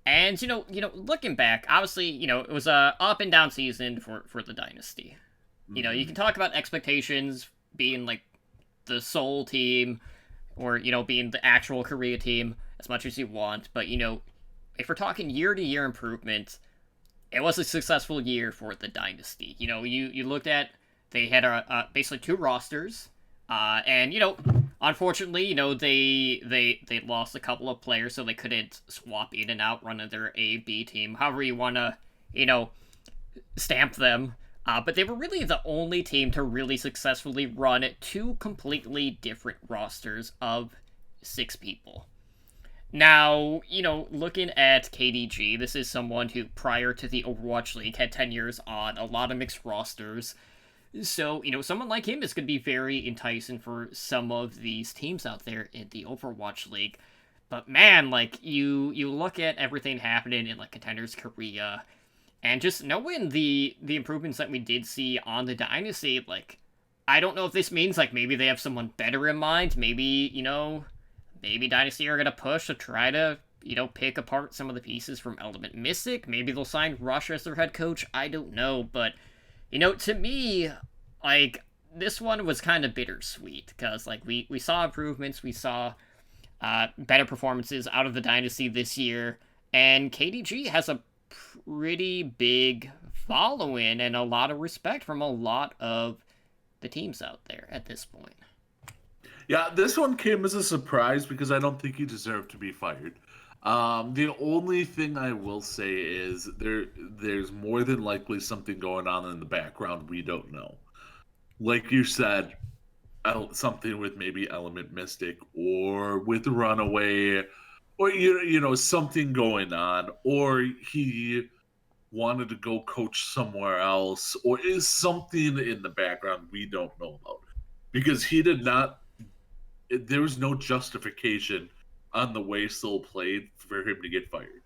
And, you know, looking back, obviously, you know, it was a up and down season for the Dynasty. You know, you can talk about expectations being, like, the sole team or, you know, being the actual Korea team as much as you want. But, you know, if we're talking year-to-year improvement, it was a successful year for the Dynasty. You know, you looked at, they had basically 2 rosters. And, you know, unfortunately, you know, they lost a couple of players, so they couldn't swap in and out, running their A-B team, however you want to, you know, stamp them. But they were really the only team to really successfully run 2 completely different rosters of 6 people. Now, you know, looking at KDG, this is someone who, prior to the Overwatch League, had 10 years on a lot of mixed rosters. So, you know, someone like him is going to be very enticing for some of these teams out there in the Overwatch League. But man, like, you look at everything happening in, like, Contenders Korea, and just knowing the improvements that we did see on the Dynasty, like, I don't know if this means, like, maybe they have someone better in mind. Maybe, you know, maybe Dynasty are going to push to try to, you know, pick apart some of the pieces from Element Mystic. Maybe they'll sign Rush as their head coach. I don't know, but... You know, to me, like, this one was kind of bittersweet, because, like, we saw improvements, we saw better performances out of the Dynasty this year, and KDG has a pretty big following and a lot of respect from a lot of the teams out there at this point. Yeah, this one came as a surprise because I don't think he deserved to be fired. The only thing I will say is there's more than likely something going on in the background we don't know. Like you said, something with maybe Element Mystic or with Runaway, or you know something going on, or he wanted to go coach somewhere else, or is something in the background we don't know about, because he did not. There was no justification on the way Soul played for him to get fired.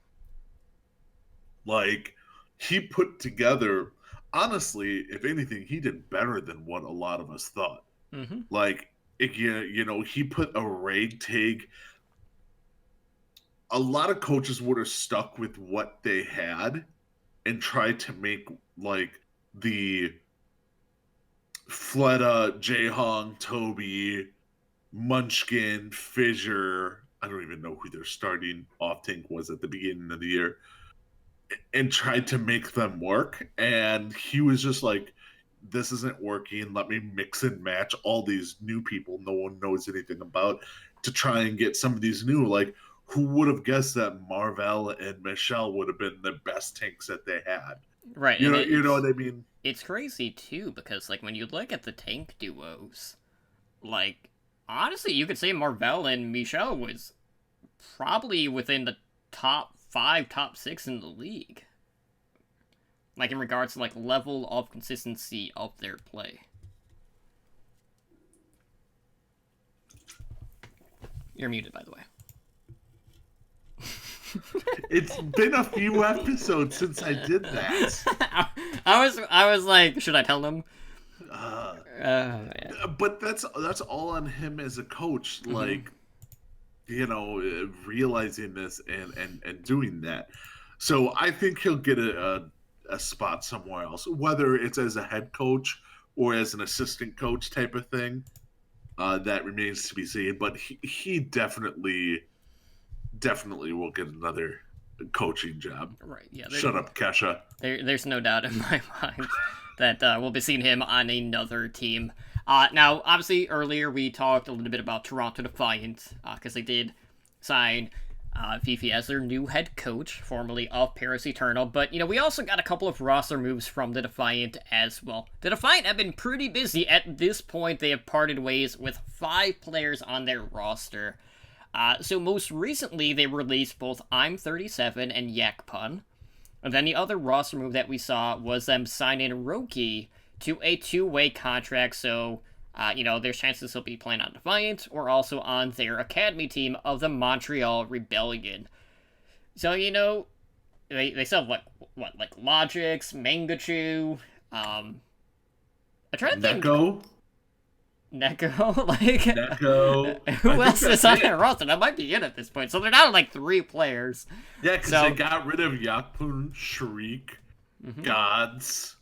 Like, he put together, honestly, if anything, he did better than what a lot of us thought. Mm-hmm. Like, you know, he put a ragtag. A lot of coaches would have stuck with what they had and tried to make, like, the Fleta, Jaehong, Toby, Munchkin, Fissure, I don't even know who their starting off tank was at the beginning of the year, and tried to make them work. And he was just like, this isn't working. Let me mix and match all these new people no one knows anything about to try and get some of these new, like, who would have guessed that Marvel and Michelle would have been the best tanks that they had? Right. You know what I mean? It's crazy, too, because, like, when you look at the tank duos, like, honestly, you could say Marvel and Michelle was probably within the top 5, top 6 in the league. Like, in regards to, like, level of consistency of their play. You're muted, by the way. It's been a few episodes since I did that. I was like, should I tell them? Yeah. But that's all on him as a coach. Like, realizing this and doing that. So I think he'll get a spot somewhere else, whether it's as a head coach or as an assistant coach type of thing. That remains to be seen. But he definitely will get another coaching job. Right. Yeah. Shut up, Kesha. There's no doubt in my mind that we'll be seeing him on another team. Now, obviously, earlier we talked a little bit about Toronto Defiant, because they did sign Fifi as their new head coach, formerly of Paris Eternal. But, we also got a couple of roster moves from the Defiant as well. The Defiant have been pretty busy. At this point, they have parted ways with 5 players on their roster. So most recently, they released both I'm 37 and Yak Pun. And then the other roster move that we saw was them signing Roki to a 2-way contract, so, there's chances he'll be playing on Defiant or also on their academy team of the Montreal Rebellion. So, they still have, like Logix, Mangachu, I'm trying to think... Neko? Neko. Who else is on their roster? That might be it at this point. So they're down to like 3 players. Yeah, because they got rid of Yakpun, Shriek, Gods,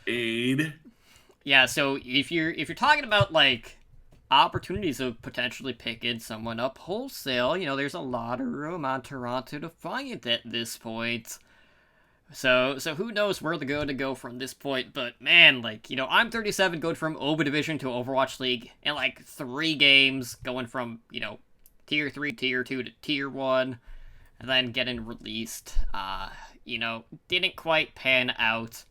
Aid. Yeah, so if you're talking about like opportunities of potentially picking someone up wholesale, there's a lot of room on Toronto Defiant at this point. So who knows where they're going to go from this point, but man, I'm 37 going from OBA Division to Overwatch League in 3 games, going from, Tier 3, Tier 2 to Tier 1, and then getting released, didn't quite pan out.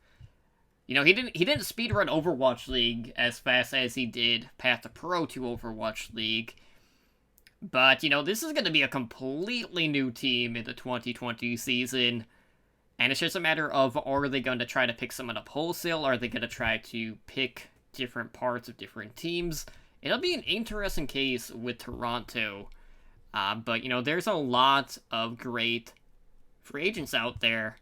He didn't speedrun Overwatch League as fast as he did Path to Pro to Overwatch League, but, this is going to be a completely new team in the 2020 season. And it's just a matter of, are they going to try to pick someone up wholesale? Are they going to try to pick different parts of different teams? It'll be an interesting case with Toronto. But, there's a lot of great free agents out there.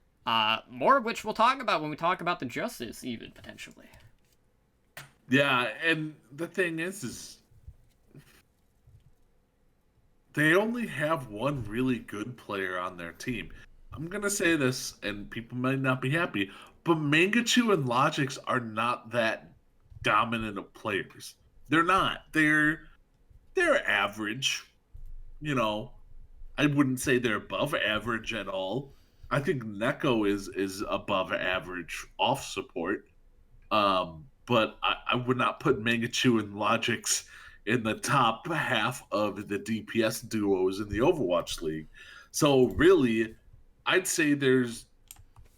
More of which we'll talk about when we talk about the Justice, even, potentially. Yeah, and the thing is they only have one really good player on their team. I'm going to say this, and people might not be happy, but Mangachu and Logix are not that dominant of players. They're not. They're average. I wouldn't say they're above average at all. I think Neko is above average off support. But I would not put Mangachu and Logix in the top half of the DPS duos in the Overwatch League. So really, I'd say there's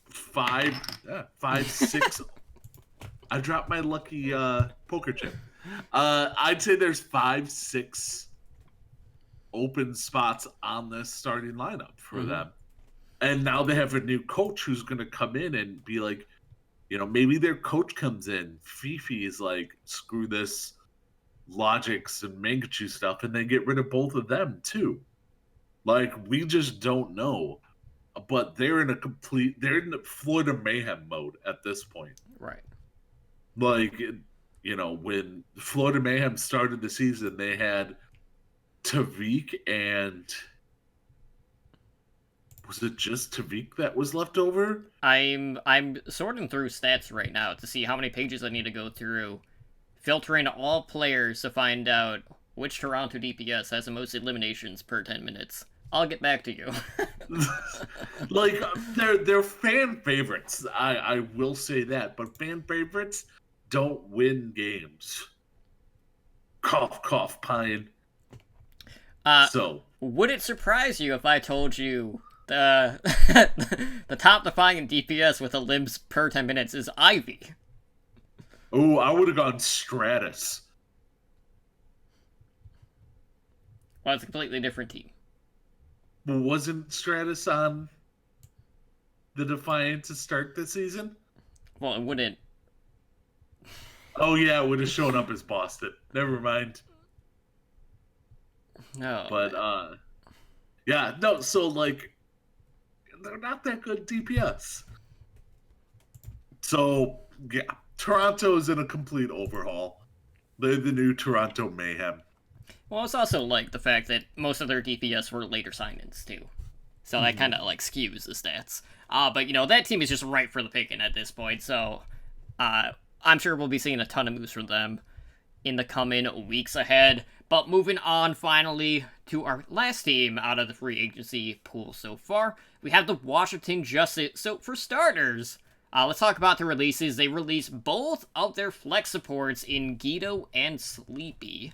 5, 6. I dropped my lucky poker chip. I'd say there's 5, 6 open spots on this starting lineup for them. And now they have a new coach who's going to come in and be like, maybe their coach comes in. Fifi is like, screw this Logix and Mangachu stuff, and they get rid of both of them too. We just don't know. But they're in the Florida Mayhem mode at this point. Right. When Florida Mayhem started the season, they had Tavik and... Was it just Tavik that was left over? I'm sorting through stats right now to see how many pages I need to go through, filtering all players to find out which Toronto DPS has the most eliminations per 10 minutes. I'll get back to you. They're fan favorites. I will say that, but fan favorites don't win games. Cough, cough, pine. Would it surprise you if I told you the the top Defiant DPS with a limbs per 10 minutes is Ivy? Oh, I would have gone Stratus. Well, it's a completely different team. Wasn't Stratus on the Defiant to start the season? Well, it wouldn't. Oh, yeah, it would have shown up as Boston. Never mind. No. But yeah, no. So like, they're not that good DPS. So yeah, Toronto is in a complete overhaul. They're the new Toronto Mayhem. Well, it's also like the fact that most of their DPS were later sign-ins too, so that kind of like skews the stats. But you know that team is just ripe for the picking at this point. So I'm sure we'll be seeing a ton of moves from them in the coming weeks ahead. But moving on finally to our last team out of the free agency pool so far, we have the Washington Justice. So for starters, let's talk about the releases. They released both of their flex supports in Guido and Sleepy.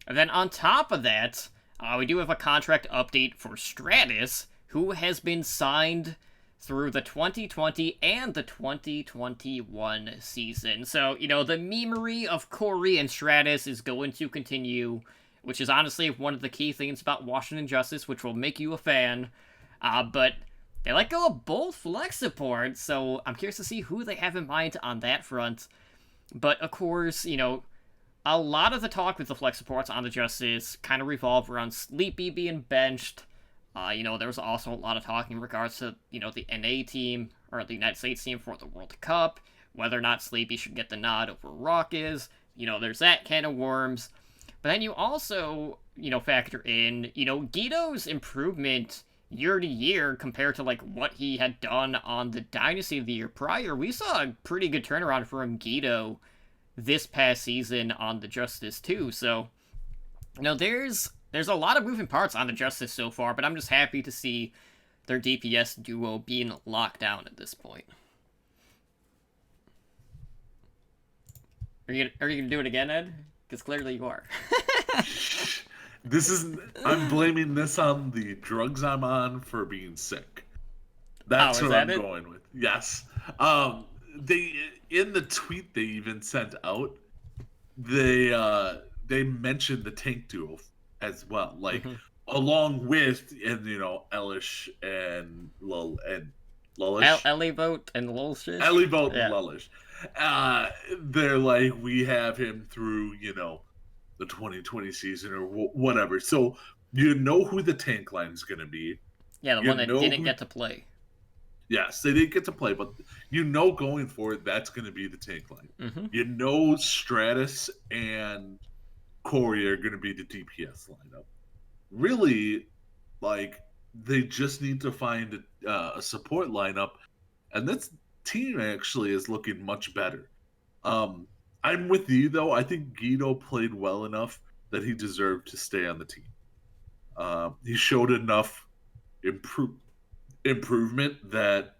And then on top of that, we do have a contract update for Stratus, who has been signed through the 2020 and the 2021 season. So, you know, the memery of Corey and Stratus is going to continue, which is honestly one of the key things about Washington Justice, which will make you a fan. But they let go of both flex support, so I'm curious to see who they have in mind on that front. But, of course, you know, a lot of the talk with the flex supports on the Justice kind of revolved around Sleepy being benched. You know, there was also a lot of talk in regards to, you know, the NA team, or the United States team for the World Cup, whether or not Sleepy should get the nod over Rockiz. You know, there's that can of worms. But then you also, you know, factor in, you know, Guido's improvement year to year compared to, like, what he had done on the Dynasty of the year prior. We saw a pretty good turnaround from Guido this past season on the Justice, too. So, you know, there's a lot of moving parts on the Justice so far, but I'm just happy to see their DPS duo being locked down at this point. Are you gonna do it again, Ed? Because clearly you are. I'm blaming this on the drugs I'm on for being sick. That's what I'm going with. Yes. They, in the tweet they even sent out, they mentioned the tank duo as well, like along with, and you know, Elish and Lullish. Elivote and Lullish. Elivote and Lullish. They're like, we have him through, you know, the 2020 season or whatever. So you know who the tank line is going to be. Yeah, the one that didn't get to play. Yes, they didn't get to play, but you know going forward, that's going to be the tank line. You know Stratus and Corey are going to be the DPS lineup. Really, like, they just need to find a support lineup, and this team actually is looking much better. I'm with you, though. I think Guido played well enough that he deserved to stay on the team. He showed enough improvement that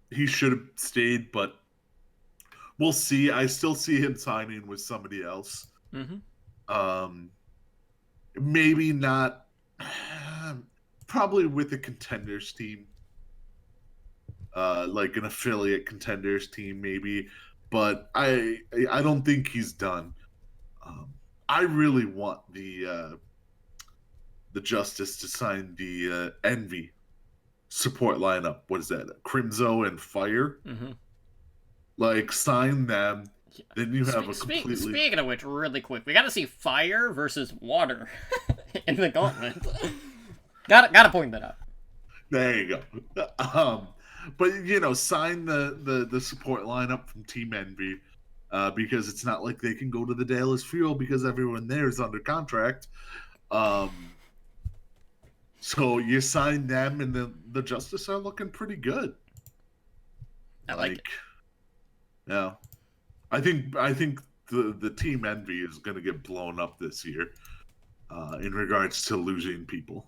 he should have stayed, but we'll see. I still see him signing with somebody else. Maybe not, probably with a contenders team, like an affiliate contenders team maybe, but I don't think he's done. I really want the Justice to sign the Envy support lineup. What is that? Crimzo and Fire? Like, sign them. Then you have a completely... Speaking of which, really quick, we gotta see Fire versus Water in the Gauntlet. gotta point that out. There you go. But, you know, sign the support lineup from Team Envy, because it's not like they can go to the Dallas Fuel because everyone there is under contract. So you sign them, and the Justice are looking pretty good. I like it. Yeah. I think the Team Envy is going to get blown up this year in regards to losing people.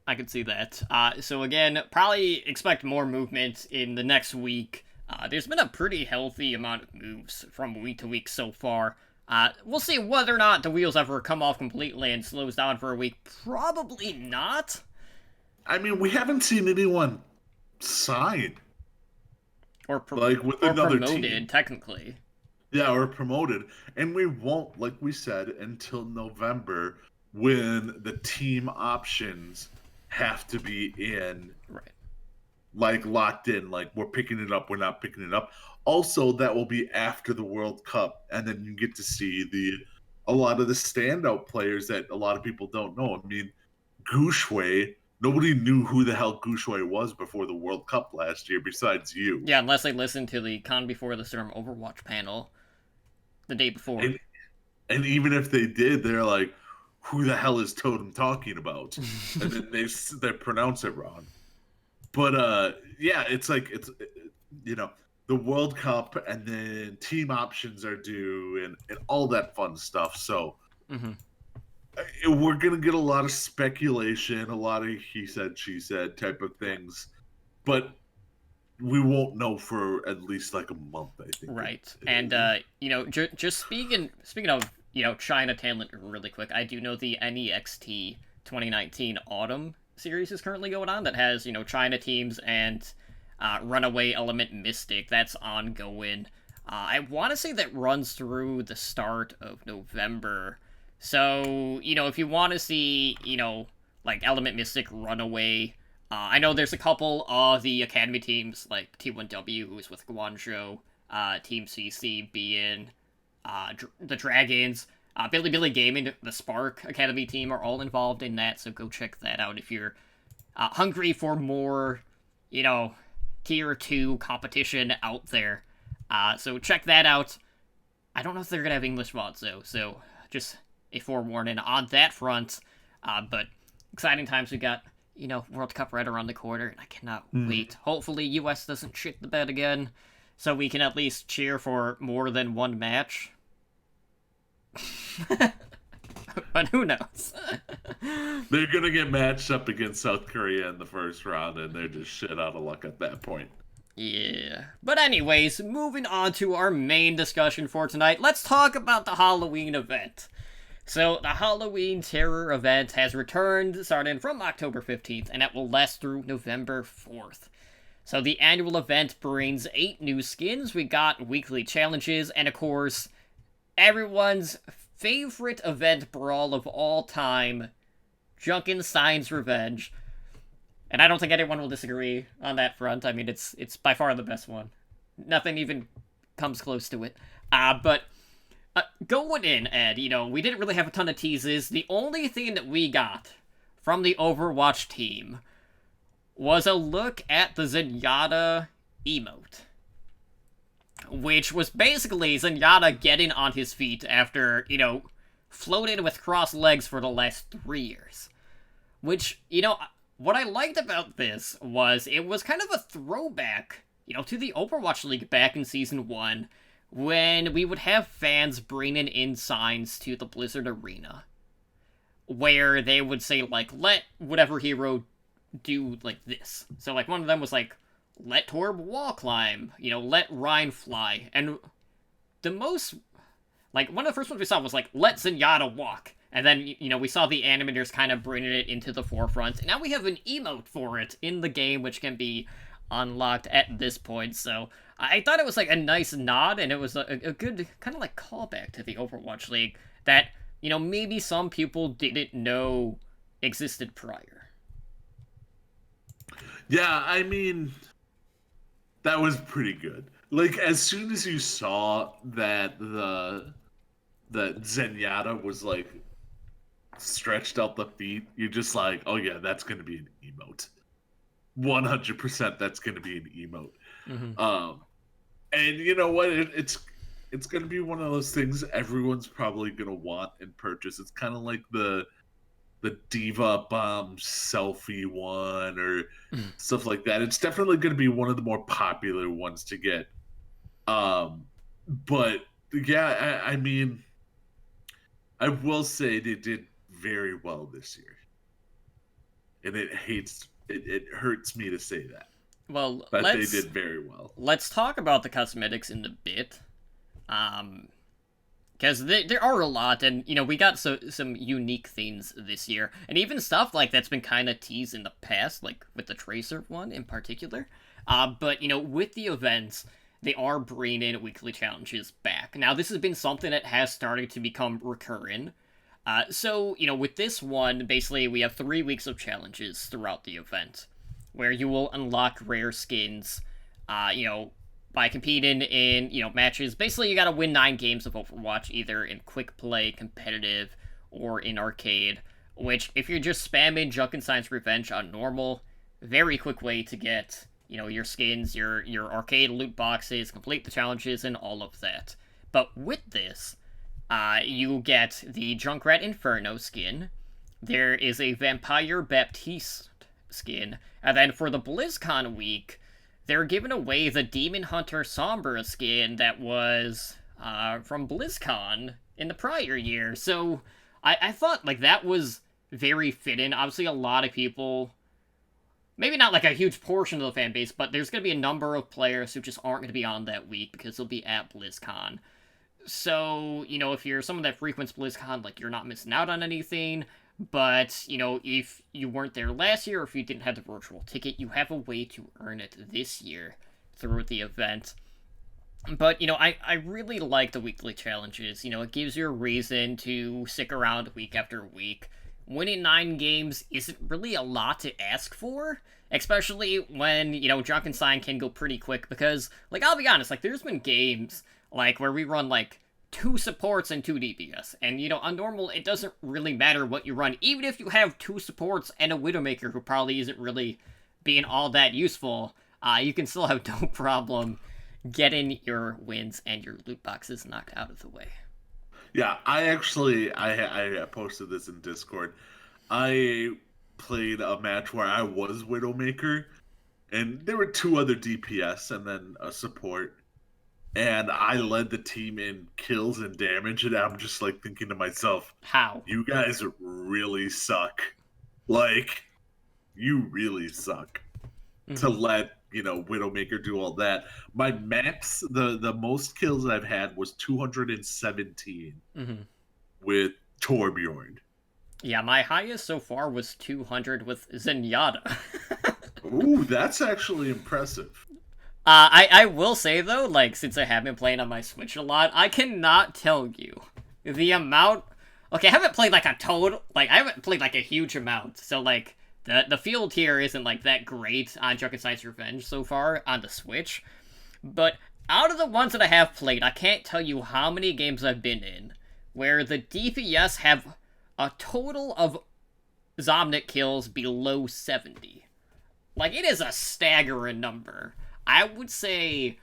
I can see that. So again, probably expect more movement in the next week. There's been a pretty healthy amount of moves from week to week so far. We'll see whether or not the wheels ever come off completely and slows down for a week. Probably not. I mean, we haven't seen anyone sign. Or another promoted, team. Technically. Yeah, or promoted. And we won't, like we said, until November, when the team options have to be in. Right. Like, locked in. Like, we're picking it up, we're not picking it up. Also, that will be after the World Cup, and then you get to see a lot of the standout players that a lot of people don't know. I mean, Gushue, nobody knew who the hell Gushue was before the World Cup last year besides you. Yeah, unless they listened to the Con Before the Storm Overwatch panel the day before. And even if they did, they're like, who the hell is Totem talking about? And then they pronounce it wrong. But yeah, it's like the World Cup and then team options are due and all that fun stuff. So we're gonna get a lot of speculation, a lot of he said, she said type of things, but we won't know for at least like a month, I think. Right. And just speaking of China talent really quick, I do know the NEXT 2019 Autumn series is currently going on that has China teams and Runaway Element Mystic. That's ongoing. I want to say that runs through the start of November. So if you want to see like Element Mystic, Runaway, I know there's a couple of the academy teams like T1W, who's with Guangzhou, Team CC being the Dragons, Billy Gaming, the Spark Academy team are all involved in that, so go check that out if you're hungry for more, Tier 2 competition out there. So check that out. I don't know if they're going to have English mods, though, so just a forewarning on that front. But exciting times. We got, World Cup right around the corner, and I cannot wait. Hopefully US doesn't shit the bed again, so we can at least cheer for more than one match. But who knows? They're gonna get matched up against South Korea in the first round, and they're just shit out of luck at that point. Yeah. But anyways, moving on to our main discussion for tonight, let's talk about the Halloween event. So, the Halloween Terror event has returned, starting from October 15th, and it will last through November 4th. So, the annual event brings 8 new skins, we got weekly challenges, and of course, everyone's favorite event brawl of all time, Junkenstein's Revenge. And I don't think anyone will disagree on that front. I mean, it's by far the best one. Nothing even comes close to it. But going in, Ed, we didn't really have a ton of teases. The only thing that we got from the Overwatch team was a look at the Zenyatta emote, which was basically Zenyatta getting on his feet after, floating with crossed legs for the last 3 years. Which, what I liked about this was it was kind of a throwback, to the Overwatch League back in Season 1, when we would have fans bringing in signs to the Blizzard Arena, where they would say, like, let whatever hero do, like, this. So, like, one of them was, like, let Torb wall climb, let Ryan fly, and the most, like, one of the first ones we saw was, like, let Zenyatta walk, and then, we saw the animators kind of bringing it into the forefront, and now we have an emote for it in the game, which can be unlocked at this point, so I thought it was, like, a nice nod, and it was a good kind of, like, callback to the Overwatch League that, maybe some people didn't know existed prior. Yeah, I mean, that was pretty good. Like, as soon as you saw that the Zenyatta was, like, stretched out the feet, you're just like, oh yeah, that's going to be an emote. 100% that's going to be an emote. Mm-hmm. And you know what? It's going to be one of those things everyone's probably going to want and purchase. It's kind of like the Diva Bomb selfie one or stuff like that. It's definitely going to be one of the more popular ones to get. But yeah, I mean, I will say they did very well this year, and it hurts me to say that. Well, but they did very well. Let's talk about the cosmetics in a bit. Because there are a lot, and, we got some unique things this year. And even stuff, like, that's been kind of teased in the past, like, with the Tracer one in particular. But, with the events, they are bringing weekly challenges back. Now, this has been something that has started to become recurring. So, with this one, basically, we have 3 weeks of challenges throughout the event, where you will unlock rare skins, by competing in, matches. Basically, you gotta win 9 games of Overwatch, either in quick play, competitive, or in arcade. Which, if you're just spamming Junkenstein's Revenge on normal, very quick way to get, your skins, your arcade loot boxes, complete the challenges, and all of that. But with this, you get the Junkrat Inferno skin. There is a Vampire Baptiste skin. And then for the BlizzCon week, they're giving away the Demon Hunter Sombra skin that was from BlizzCon in the prior year. So I thought, that was very fitting. Obviously, a lot of people, maybe not, a huge portion of the fan base, but there's going to be a number of players who just aren't going to be on that week because they'll be at BlizzCon. So, if you're someone that frequents BlizzCon, you're not missing out on anything. But, if you weren't there last year, or if you didn't have the virtual ticket, you have a way to earn it this year through the event. But, I really like the weekly challenges. It gives you a reason to stick around week after week. Winning 9 games isn't really a lot to ask for, especially when, Junkenstein can go pretty quick, because, I'll be honest, there's been games, where we run, 2 supports and 2 DPS, and, on normal, it doesn't really matter what you run, even if you have 2 supports and a Widowmaker who probably isn't really being all that useful, you can still have no problem getting your wins and your loot boxes knocked out of the way. Yeah, I posted this in Discord. I played a match where I was Widowmaker, and there were 2 other DPS and then a support. And I led the team in kills and damage, and I'm just thinking to myself, how? You guys really suck. You really suck. Mm-hmm. To let, Widowmaker do all that. My max, the most kills I've had was 217 with Torbjorn. Yeah, my highest so far was 200 with Zenyatta. Ooh, that's actually impressive. I will say, though, since I have been playing on my Switch a lot, I cannot tell you the amount... Okay, I haven't played, a total... I haven't played, a huge amount, so, the field here isn't, that great on Junkenstein's Revenge so far on the Switch, but out of the ones that I have played, I can't tell you how many games I've been in where the DPS have a total of Zomnic kills below 70. It is a staggering number. I would say,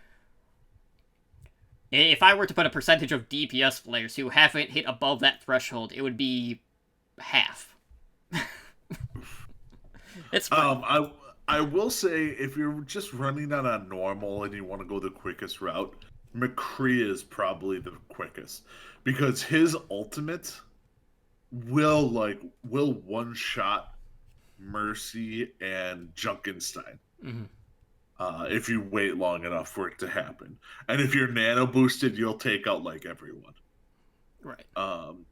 if I were to put a percentage of DPS players who haven't hit above that threshold, it would be half. It's I will say, if you're just running on a normal and you want to go the quickest route, McCree is probably the quickest, because his ultimate will one-shot Mercy and Junkenstein. Mm-hmm. If you wait long enough for it to happen. And if you're nano boosted, you'll take out everyone. Right.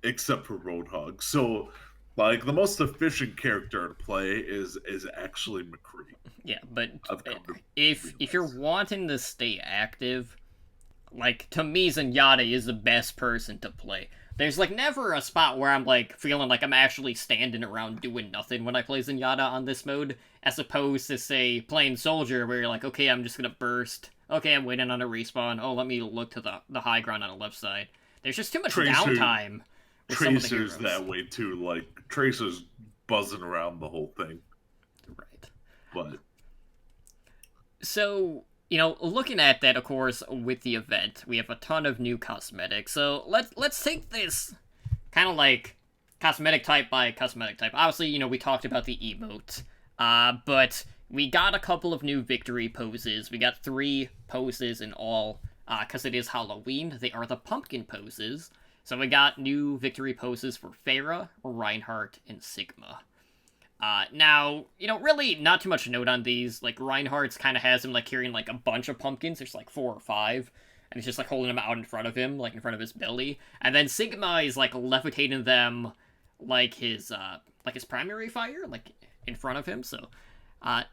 Except for Roadhog. So the most efficient character to play is actually McCree. Yeah, but if you're wanting to stay active, to me, Zenyatta is the best person to play. There's never a spot where I'm feeling I'm actually standing around doing nothing when I play Zenyatta on this mode, as opposed to, say, playing Soldier, where you're okay, I'm just gonna burst. Okay, I'm waiting on a respawn. Oh, let me look to the high ground on the left side. There's just too much downtime. Tracer's that way too. Tracer's buzzing around the whole thing. Right. But so, looking at that, of course, with the event, we have a ton of new cosmetics. So let's take this kind of cosmetic type by cosmetic type. Obviously, we talked about the emote, but we got a couple of new victory poses. We got 3 poses in all, because it is Halloween. They are the pumpkin poses. So we got new victory poses for Pharah, Reinhardt, and Sigma. Now, really not too much to note on these. Reinhardt's kind of has him, carrying, a bunch of pumpkins. There's, 4 or 5. And he's just, holding them out in front of him, in front of his belly. And then Sigma is, levitating them, his primary fire, in front of him. So,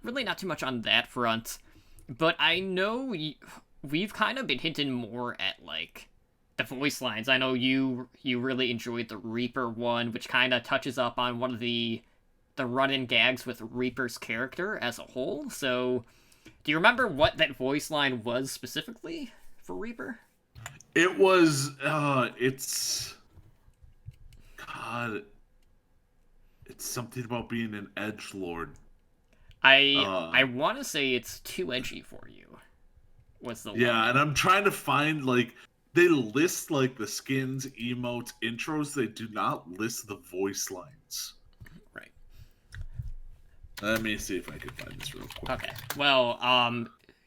really not too much on that front. But I know we've kind of been hinting more at, the voice lines. I know you really enjoyed the Reaper one, which kind of touches up on one of the run-in gags with Reaper's character as a whole. So, Do you remember what that voice line was specifically for Reaper? It was it's God, it's something about being an edge lord. I want to say it's too edgy for you. What's the Yeah, line? and I'm trying to find like they list like the skins, emotes, intros. They do not list the voice lines. Right. Let me see if I can find this real quick. Okay. Well,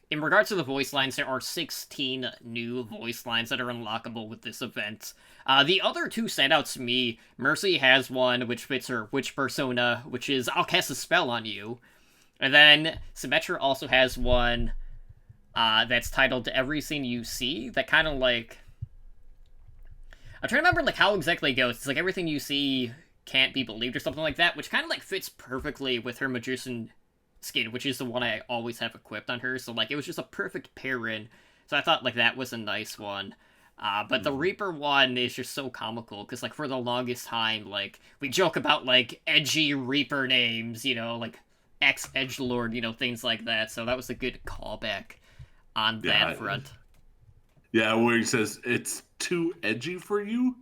in regards to the voice lines, there are 16 new voice lines that are unlockable with this event. The other two stand out to me. Mercy has one, which fits her witch persona, which is I'll cast a spell on you. And then Symmetra also has one that's titled Everything You See, that kind of like... I'm trying to remember like how exactly it goes. It's like everything you see can't be believed or something like that, which kind of like fits perfectly with her Magician skin, which is the one I always have equipped on her. So like it was just a perfect pair-in. So I thought like that was a nice one. But the Reaper one is just so comical because like for the longest time, like we joke about like edgy Reaper names, you know, like ex-edgelord, you know, things like that. So that was a good callback on that front. Yeah, where he says it's too edgy for you.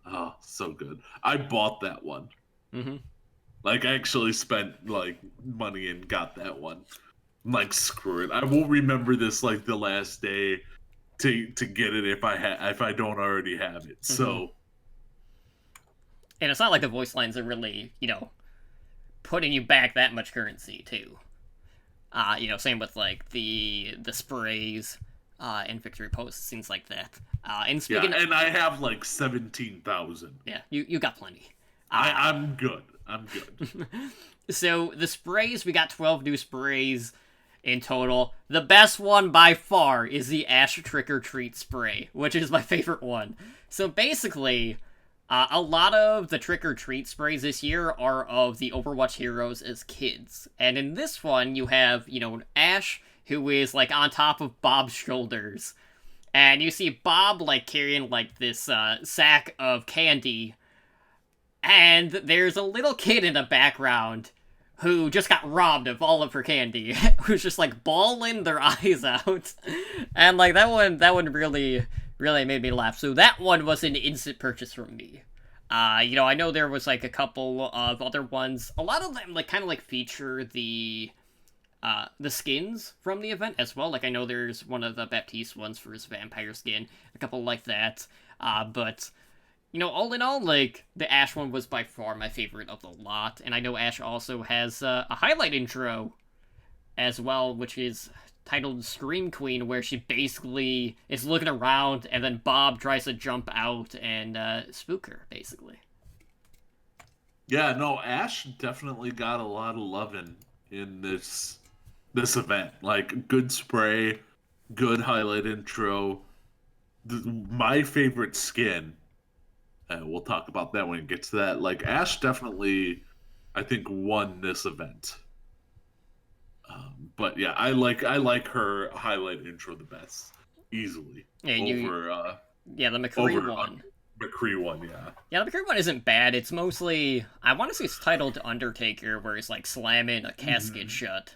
Oh, so good. I bought that one. Mm-hmm. Like, I actually spent like money and got that one. I'm like, screw it. I won't remember this like the last day to get it if I don't already have it. So, and it's not like the voice lines are really, you know, putting you back that much currency too. You know, same with like the sprays and victory posts, things like that. And speaking, yeah, and I have like 17,000. Yeah, you got plenty. I'm good. I'm good. So the sprays, we got 12 new sprays in total. The best one by far is the Ash Trick or Treat spray, which is my favorite one. So basically, a lot of the Trick or Treat sprays this year are of the Overwatch heroes as kids. And in this one, you have, you know, Ash, who is, like, on top of Bob's shoulders. And you see Bob, like, carrying, like, this sack of candy. And there's a little kid in the background who just got robbed of all of her candy, who's just, like, bawling their eyes out. And, like, that one really made me laugh. So that one was an instant purchase from me. You know, I know there was, like, a couple of other ones. A lot of them, like, kind of, like, feature the skins from the event as well. Like, I know there's one of the Baptiste ones for his vampire skin, a couple like that. But, you know, all in all, like, the Ash one was by far my favorite of the lot. And I know Ash also has a highlight intro as well, which is titled Scream Queen, where she basically is looking around and then Bob tries to jump out and spook her, basically. Yeah, no, Ash definitely got a lot of loving in this event. Like, good spray, good highlight intro. My favorite skin, we'll talk about that when it gets to that. Like, Ash definitely, I think, won this event. But yeah, I like her highlight intro the best, easily. Yeah, over the McCree one. McCree one, yeah. Yeah, the McCree one isn't bad. It's mostly, I want to say it's titled Undertaker, where he's like slamming a casket shut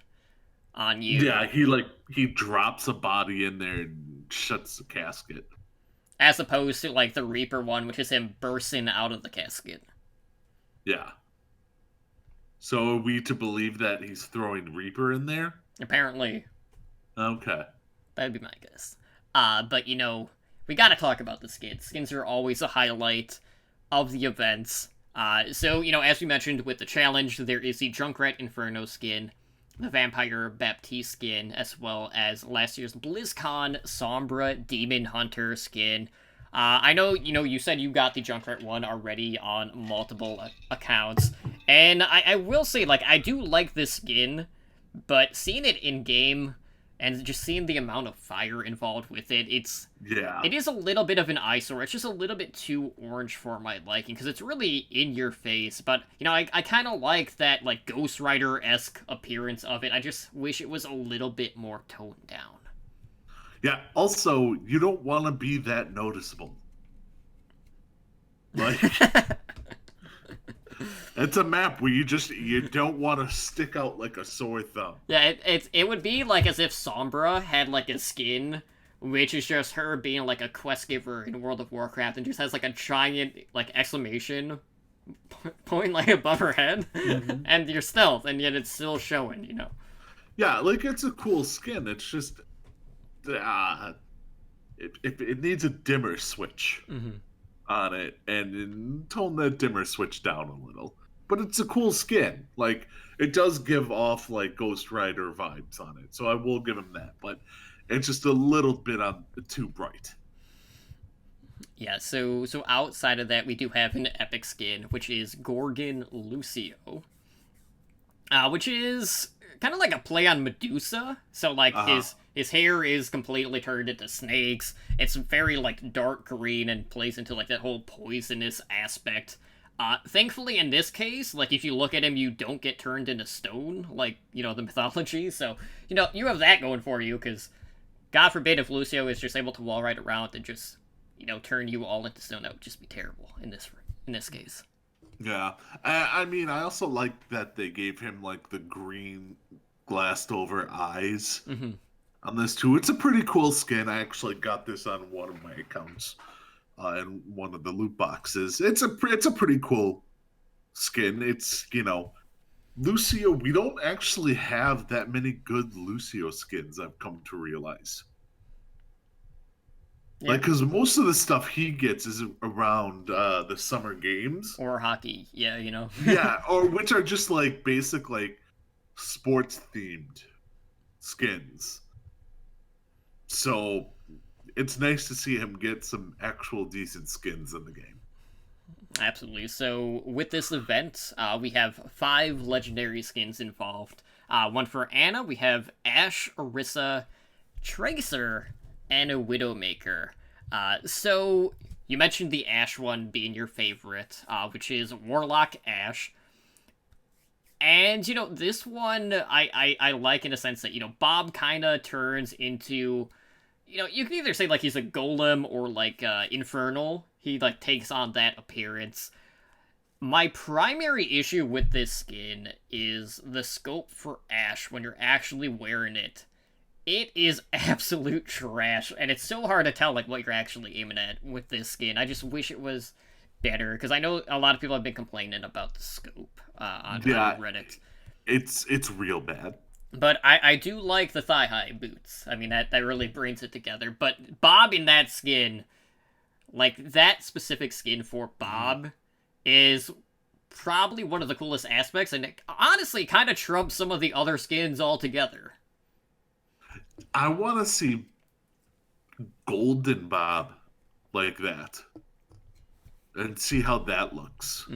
on you. Yeah, he drops a body in there and shuts the casket. As opposed to like the Reaper one, which is him bursting out of the casket. Yeah. So are we to believe that he's throwing Reaper in there? Apparently. Okay. That'd be my guess. But you know, we gotta talk about the skins. Skins are always a highlight of the events. So, you know, as we mentioned with the challenge, there is the Junkrat Inferno skin, the Vampire Baptiste skin, as well as last year's BlizzCon Sombra Demon Hunter skin. I know, you know, you said you got the Junkrat one already on multiple accounts, and I will say, like, I do like this skin, but seeing it in-game and just seeing the amount of fire involved with it, it is a little bit of an eyesore. It's just a little bit too orange for my liking, because it's really in your face, but, you know, I kind of like that, like, Ghost Rider-esque appearance of it. I just wish it was a little bit more toned down. Yeah, also, you don't want to be that noticeable. Like, It's a map where you don't want to stick out like a sore thumb. Yeah, it would be like as if Sombra had like a skin, which is just her being like a quest giver in World of Warcraft, and just has like a giant like exclamation point like above her head, and you're stealth, and yet it's still showing, you know. Yeah, like it's a cool skin. It's just it needs a dimmer switch on it and tone that dimmer switch down a little. But it's a cool skin. Like it does give off like Ghost Rider vibes on it, so I will give him that. But it's just a little bit on too bright. Yeah, so outside of that, we do have an epic skin, which is Gorgon Lucio, which is kind of like a play on Medusa. So like his hair is completely turned into snakes. It's very like dark green and plays into like that whole poisonous aspect. Thankfully, in this case, like if you look at him, you don't get turned into stone, like you know the mythology. So you know you have that going for you, because God forbid if Lucio is just able to wall right around and just turn you all into stone. That would just be terrible in this case. Yeah, I mean, I also like that they gave him like the green glassed over eyes on this too. It's a pretty cool skin. I actually got this on one of my accounts in one of the loot boxes. It's a pretty cool skin. It's Lucio. We don't actually have that many good Lucio skins. I've come to realize. Yeah. Like, because most of the stuff he gets is around the summer games or hockey, yeah, yeah, or which are just like basic like sports themed skins. So it's nice to see him get some actual decent skins in the game. Absolutely. So with this event, we have 5 legendary skins involved. One for Ana, we have Ashe, Orisa, Tracer, and a Widowmaker. So you mentioned the Ashe one being your favorite, which is Warlock Ashe. And, this one I like in a sense that, Bob kind of turns into, you can either say, like, he's a golem or, like, infernal. He, like, takes on that appearance. My primary issue with this skin is the scope for Ashe when you're actually wearing it. It is absolute trash, and it's so hard to tell, like, what you're actually aiming at with this skin. I just wish it was better, because I know a lot of people have been complaining about the scope on Reddit. It's real bad. But I do like the thigh-high boots. I mean, that really brings it together. But Bob in that skin, like, that specific skin for Bob is probably one of the coolest aspects, and it honestly kind of trumps some of the other skins altogether. I want to see Golden Bob like that and see how that looks.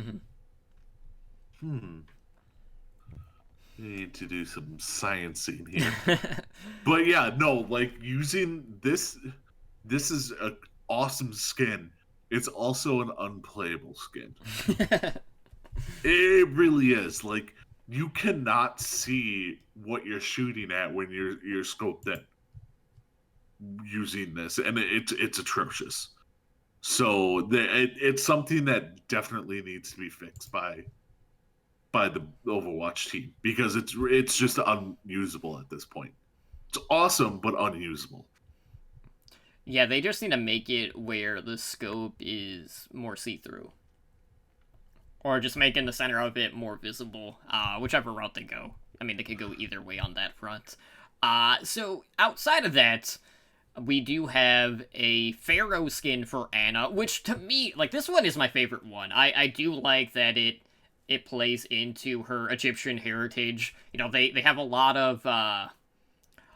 Need to do some sciencing here. But yeah, no, like using this is an awesome skin. It's also an unplayable skin. It really is. Like, you cannot see what you're shooting at when you're scoped in using this, and it's atrocious. So it's something that definitely needs to be fixed by the Overwatch team, because it's just unusable at this point. It's awesome, but unusable. Yeah, they just need to make it where the scope is more see-through. Or just making the center of it more visible, whichever route they go. I mean, they could go either way on that front. So, outside of that, we do have a Pharaoh skin for Ana, which to me, like, this one is my favorite one. I do like that it plays into her Egyptian heritage. They have a lot of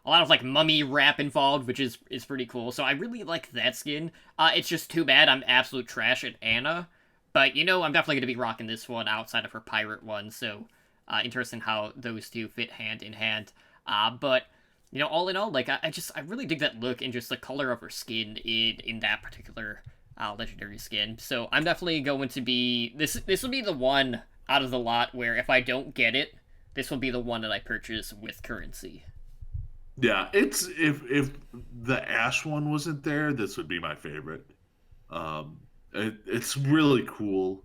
like mummy rap involved, which is pretty cool. So I really like that skin. It's just too bad I'm absolute trash at Ana. But, I'm definitely going to be rocking this one outside of her pirate one, so interesting how those two fit hand in hand. But, all in all, like, I really dig that look and just the color of her skin in that particular legendary skin. So I'm definitely going to be... This will be the one out of the lot where if I don't get it, this will be the one that I purchase with currency. Yeah, it's... If the Ashe one wasn't there, this would be my favorite. It's really cool.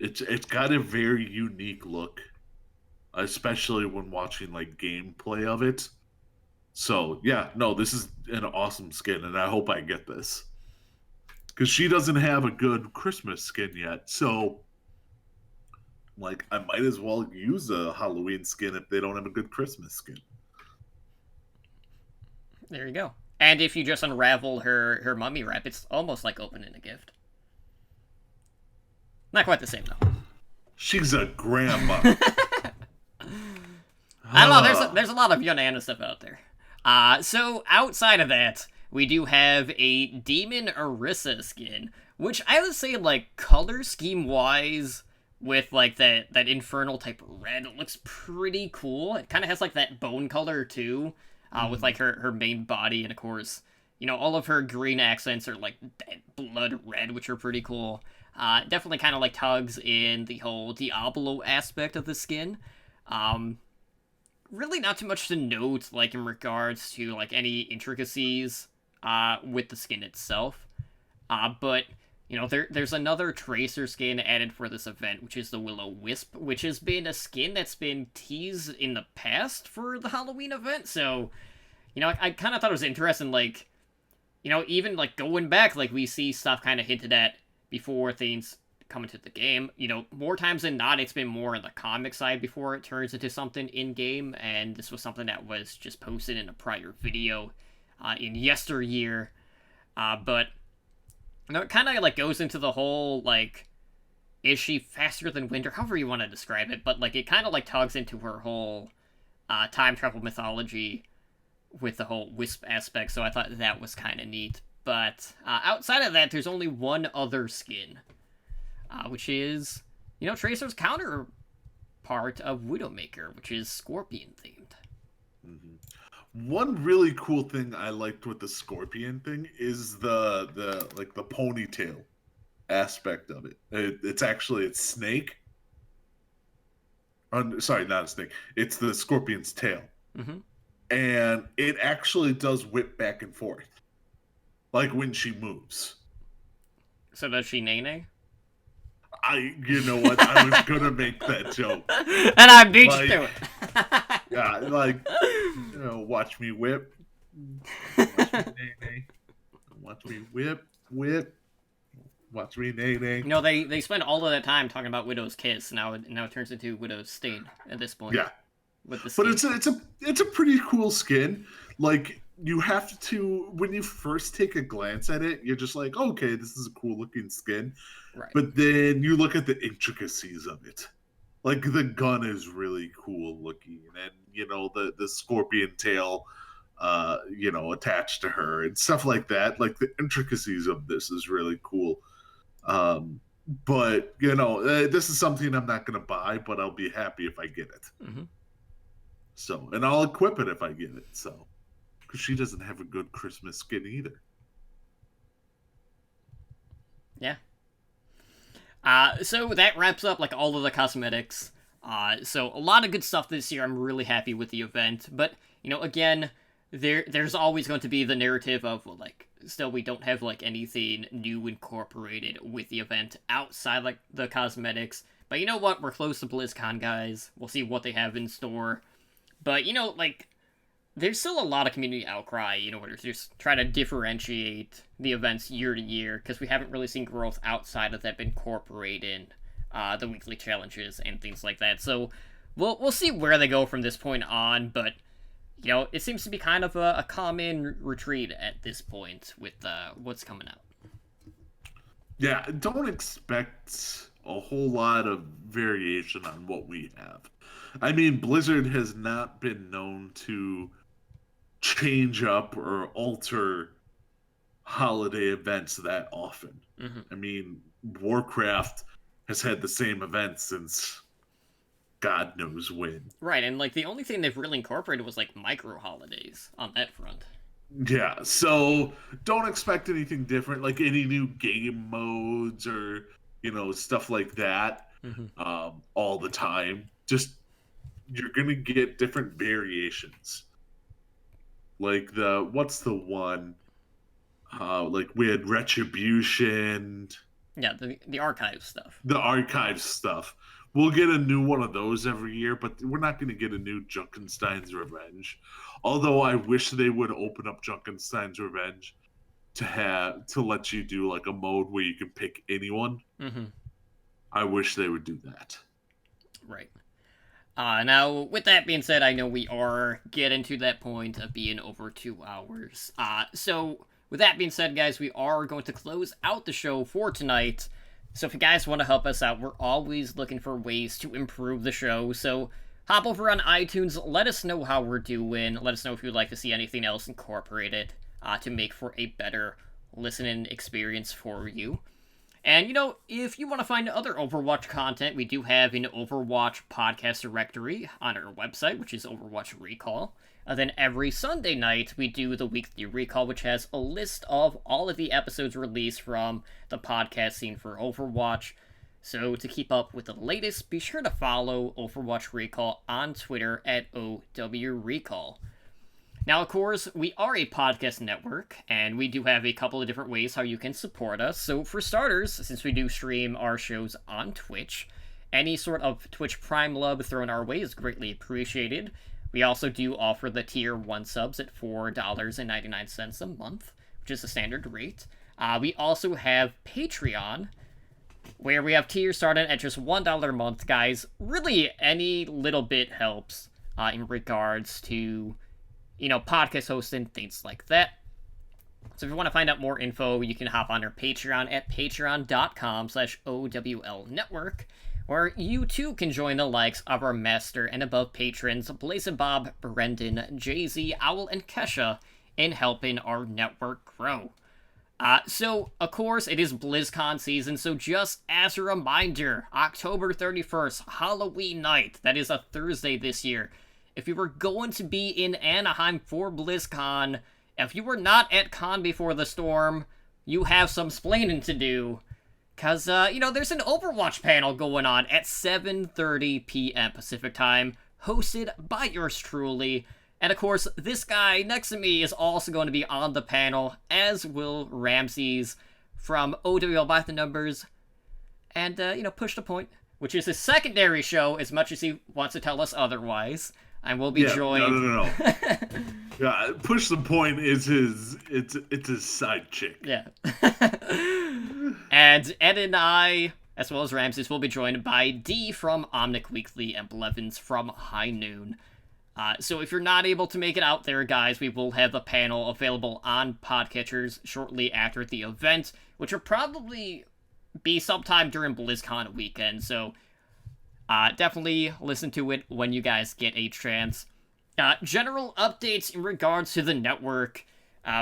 It's got a very unique look, especially when watching like gameplay of it. So yeah, no, this is an awesome skin, and I hope I get this because she doesn't have a good Christmas skin yet. So like, I might as well use a Halloween skin if they don't have a good Christmas skin. There you go. And if you just unravel her mummy wrap, it's almost like opening a gift. Not quite the same though. She's a grandma. I don't know. There's a lot of Yonana stuff out there. So outside of that, we do have a Demon Orisa skin, which I would say, like, color scheme wise, with like that infernal type red, it looks pretty cool. It kind of has like that bone color too, with like her main body, and of course, all of her green accents are like that blood red, which are pretty cool. Definitely kind of like tugs in the whole Diablo aspect of the skin. Really not too much to note, like, in regards to, like, any intricacies, with the skin itself. But, there's another Tracer skin added for this event, which is the Will-O-Wisp, which has been a skin that's been teased in the past for the Halloween event, so, I kind of thought it was interesting, like, even, like, going back, like, we see stuff kind of hinted at before things come into the game. More times than not, it's been more on the comic side before it turns into something in-game, and this was something that was just posted in a prior video in yesteryear. But it kind of, like, goes into the whole, like, is she faster than wind, or however you want to describe it, but, like, it kind of, like, tugs into her whole time travel mythology with the whole Wisp aspect, so I thought that was kind of neat. But outside of that, there's only one other skin, which is, Tracer's counterpart of Widowmaker, which is Scorpion-themed. Mm-hmm. One really cool thing I liked with the Scorpion thing is the ponytail aspect of it. It's Snake. Sorry, not a snake. It's the Scorpion's tail. Mm-hmm. And it actually does whip back and forth, like when she moves. So does she nay-nay? You know what? I was gonna make that joke, and I beat you to it. Yeah, like, watch me whip, watch me nay-nay, watch me whip, watch me nay-nay. They spend all of that time talking about Widow's Kiss. Now it turns into Widow's Stain at this point. Yeah, with the skin. But it's a pretty cool skin. Like, you have to, when you first take a glance at it, you're just like, okay, this is a cool looking skin. Right. But then you look at the intricacies of it. Like, the gun is really cool looking, and the scorpion tail attached to her and stuff like that. Like, the intricacies of this is really cool. But this is something I'm not gonna buy, but I'll be happy if I get it. Mm-hmm. So, and I'll equip it if I get it. So, because she doesn't have a good Christmas skin either. Yeah. So that wraps up, like, all of the cosmetics. So a lot of good stuff this year. I'm really happy with the event. But, again, there's always going to be the narrative of, well, like, still we don't have, like, anything new incorporated with the event outside, like, the cosmetics. But you know what? We're close to BlizzCon, guys. We'll see what they have in store. But, like, there's still a lot of community outcry, where to just try to differentiate the events year to year, because we haven't really seen growth outside of that incorporated in the weekly challenges and things like that. So we'll see where they go from this point on, but it seems to be kind of a common retreat at this point with what's coming out. Yeah, don't expect a whole lot of variation on what we have. I mean, Blizzard has not been known to change up or alter holiday events that often. Mm-hmm. I mean, Warcraft has had the same event since God knows when. Right, and, like, the only thing they've really incorporated was, like, micro holidays on that front. Yeah, so don't expect anything different, like any new game modes or, stuff like that, all the time. Just, you're going to get different variations. Like what's the one? Like, we had Retribution, Yeah, the archive stuff. The archive stuff. We'll get a new one of those every year, but we're not going to get a new Junkenstein's Revenge. Although I wish they would open up Junkenstein's Revenge to let you do like a mode where you can pick anyone. Mm-hmm. I wish they would do that. Right. Now, with that being said, I know we are getting to that point of being over 2 hours. So, with that being said, guys, we are going to close out the show for tonight. So, if you guys want to help us out, we're always looking for ways to improve the show. So, hop over on iTunes, let us know how we're doing. Let us know if you'd like to see anything else incorporated to make for a better listening experience for you. And, you know, if you want to find other Overwatch content, we do have an Overwatch podcast directory on our website, which is Overwatch Recall. Then every Sunday night, we do the Weekly Recall, which has a list of all of the episodes released from the podcast scene for Overwatch. So to keep up with the latest, be sure to follow Overwatch Recall on Twitter at OWRecall. Now, of course, we are a podcast network, and we do have a couple of different ways how you can support us. So, for starters, since we do stream our shows on Twitch, any sort of Twitch Prime love thrown our way is greatly appreciated. We also do offer the Tier 1 subs at $4.99 a month, which is the standard rate. We also have Patreon, where we have tiers starting at just $1 a month, guys. Really, any little bit helps in regards to, you know, podcast hosting, things like that. So if you want to find out more info, you can hop on our Patreon at patreon.com/OWLnetwork, where you too can join the likes of our master and above patrons, Blazin' Bob, Brendan, Jay-Z, Owl, and Kesha in helping our network grow. So, of course, it is BlizzCon season, so just as a reminder, October 31st, Halloween night, that is a Thursday this year. If you were going to be in Anaheim for BlizzCon, if you were not at Con Before the Storm, you have some splaining to do. Because, you know, there's an Overwatch panel going on at 7:30 p.m. Pacific Time, hosted by yours truly. And, of course, this guy next to me is also going to be on the panel, as will Ramses from OWL by the Numbers. And, you know, Push the Point, which is his secondary show, as much as he wants to tell us otherwise. And we'll be joined. No. Yeah, Push the Point is it's his side chick. Yeah. And Ed and I, as well as Ramses, will be joined by Dee from Omnic Weekly and Blevins from High Noon. So if you're not able to make it out there, guys, we will have the panel available on Podcatchers shortly after the event, which will probably be sometime during BlizzCon weekend. So definitely listen to it when you guys get a chance. General updates in regards to the network.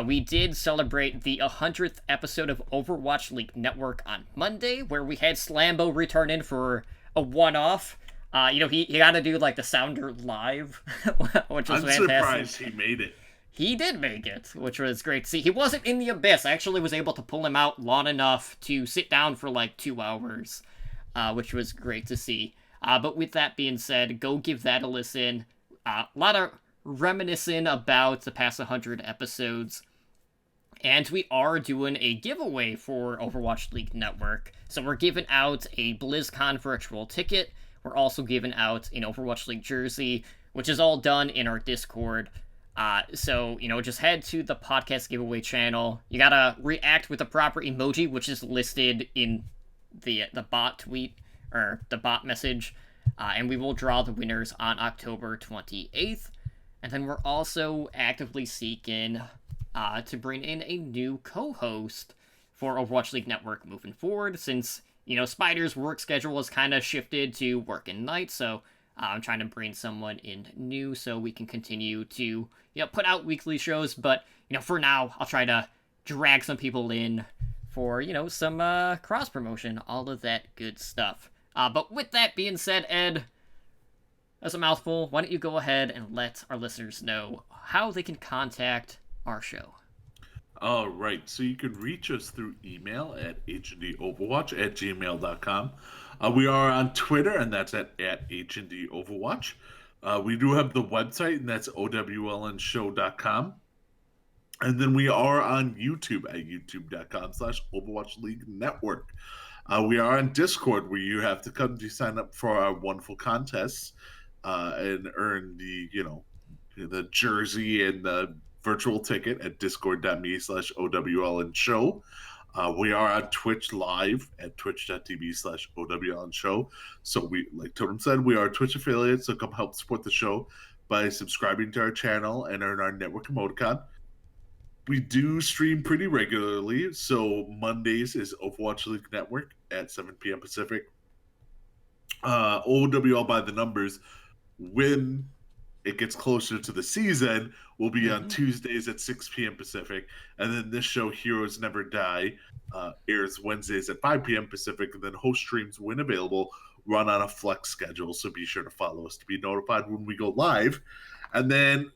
We did celebrate the 100th episode of Overwatch League Network on Monday, where we had Slambo return in for a one-off. You know, he got to do, like, the Sounder live, which was fantastic. I'm surprised he made it. He did make it, which was great to see. He wasn't in the abyss. I actually was able to pull him out long enough to sit down for, like, 2 hours, which was great to see. But with that being said, go give that a listen. A lot of reminiscing about the past 100 episodes. And we are doing a giveaway for Overwatch League Network. So we're giving out a BlizzCon virtual ticket. We're also giving out an Overwatch League jersey, which is all done in our Discord. So, you know, just head to the podcast giveaway channel. You gotta react with the proper emoji, which is listed in the bot tweet, or the bot message. And we will draw the winners on October 28th. And then we're also actively seeking to bring in a new co-host for Overwatch League Network moving forward, since, you know, Spider's work schedule has kind of shifted to working nights, so I'm trying to bring someone in new so we can continue to, you know, put out weekly shows, but, you know, for now, I'll try to drag some people in for, you know, some cross-promotion, all of that good stuff. But with that being said, Ed, that's a mouthful. Why don't you go ahead and let our listeners know how they can contact our show? All right, so you can reach us through email at hndoverwatch@gmail.com. We are on Twitter, and that's at hndoverwatch. We do have the website, and that's owlnshow.com. And then we are on YouTube at youtube.com/Overwatch League Network. We are on Discord, where you have to come to sign up for our wonderful contests and earn the jersey and the virtual ticket at discord.me/OWLN show. We are on Twitch live at twitch.tv/OWLN show. So we, like Totem said, we are Twitch affiliates, so come help support the show by subscribing to our channel and earn our network emoticon. We do stream pretty regularly, so Mondays is Overwatch League Network at 7 p.m. Pacific. OWL by the numbers, when it gets closer to the season, will be on Tuesdays at 6 p.m. Pacific. And then this show, Heroes Never Die, airs Wednesdays at 5 p.m. Pacific. And then host streams, when available, run on a flex schedule. So be sure to follow us to be notified when we go live. And then,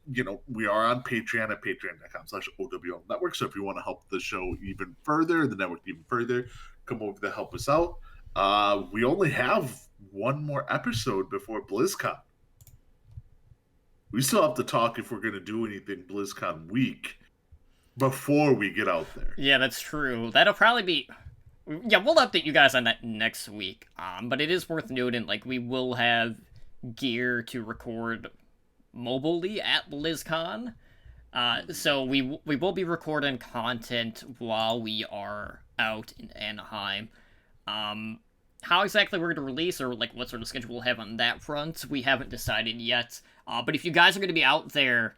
we are on Patreon at patreon.com/OWL Network. So if you want to help the show even further, the network even further, come over to help us out. We only have one more episode before BlizzCon. We still have to talk if we're going to do anything BlizzCon week before we get out there. Yeah, that's true. That'll probably be... Yeah, we'll update you guys on that next week. But it is worth noting, we will have gear to record mobilely at BlizzCon. So we will be recording content while we are out in Anaheim. How exactly we're going to release, or what sort of schedule we'll have on that front, we haven't decided yet. But if you guys are going to be out there,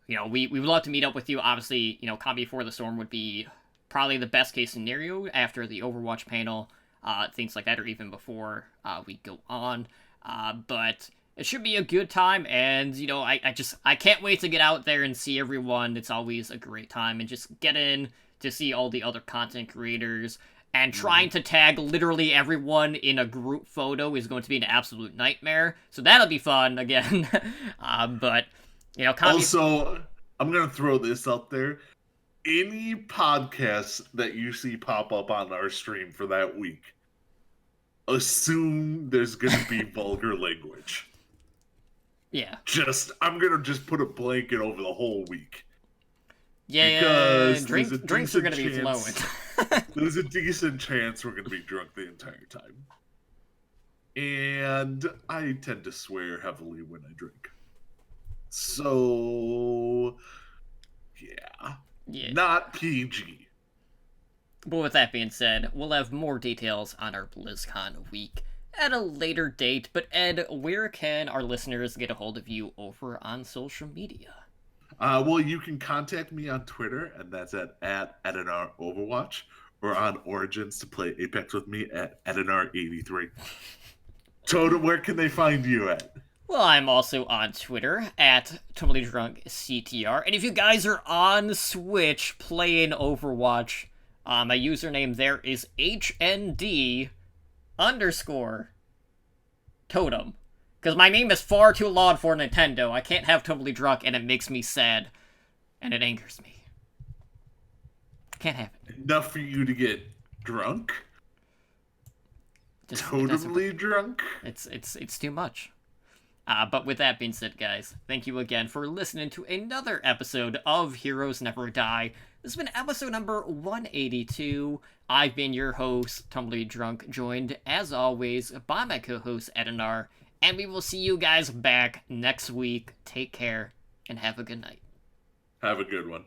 we would love to meet up with you. Obviously, Calm Before the Storm would be probably the best case scenario after the Overwatch panel, things like that, or even before we go on. But it should be a good time, and, I can't wait to get out there and see everyone. It's always a great time, and just get in to see all the other content creators. And trying to tag literally everyone in a group photo is going to be an absolute nightmare. So that'll be fun, again. But, Also, I'm going to throw this out there. Any podcasts that you see pop up on our stream for that week, assume there's going to be vulgar language. Yeah. I'm going to just put a blanket over the whole week. Yeah, drinks are going to be flowing. There's a decent chance we're going to be drunk the entire time. And I tend to swear heavily when I drink. So, yeah. Not PG. But with that being said, we'll have more details on our BlizzCon week at a later date. But Ed, where can our listeners get a hold of you over on social media? Well, you can contact me on Twitter, and that's at Edinar Overwatch, or on Origins to play Apex with me at Edinar83. Totem, where can they find you at? Well, I'm also on Twitter at TotallyDrunkCTR, and if you guys are on Switch playing Overwatch, my username there is HND_Totem. Because my name is far too long for Nintendo. I can't have Totally Drunk, and it makes me sad. And it angers me. Can't have it. Enough for you to get drunk? Totally drunk? It's too much. But with that being said, guys, thank you again for listening to another episode of Heroes Never Die. This has been episode number 182. I've been your host, Tumbly Drunk, joined, as always, by my co-host, Edinar. And we will see you guys back next week. Take care, and have a good night. Have a good one.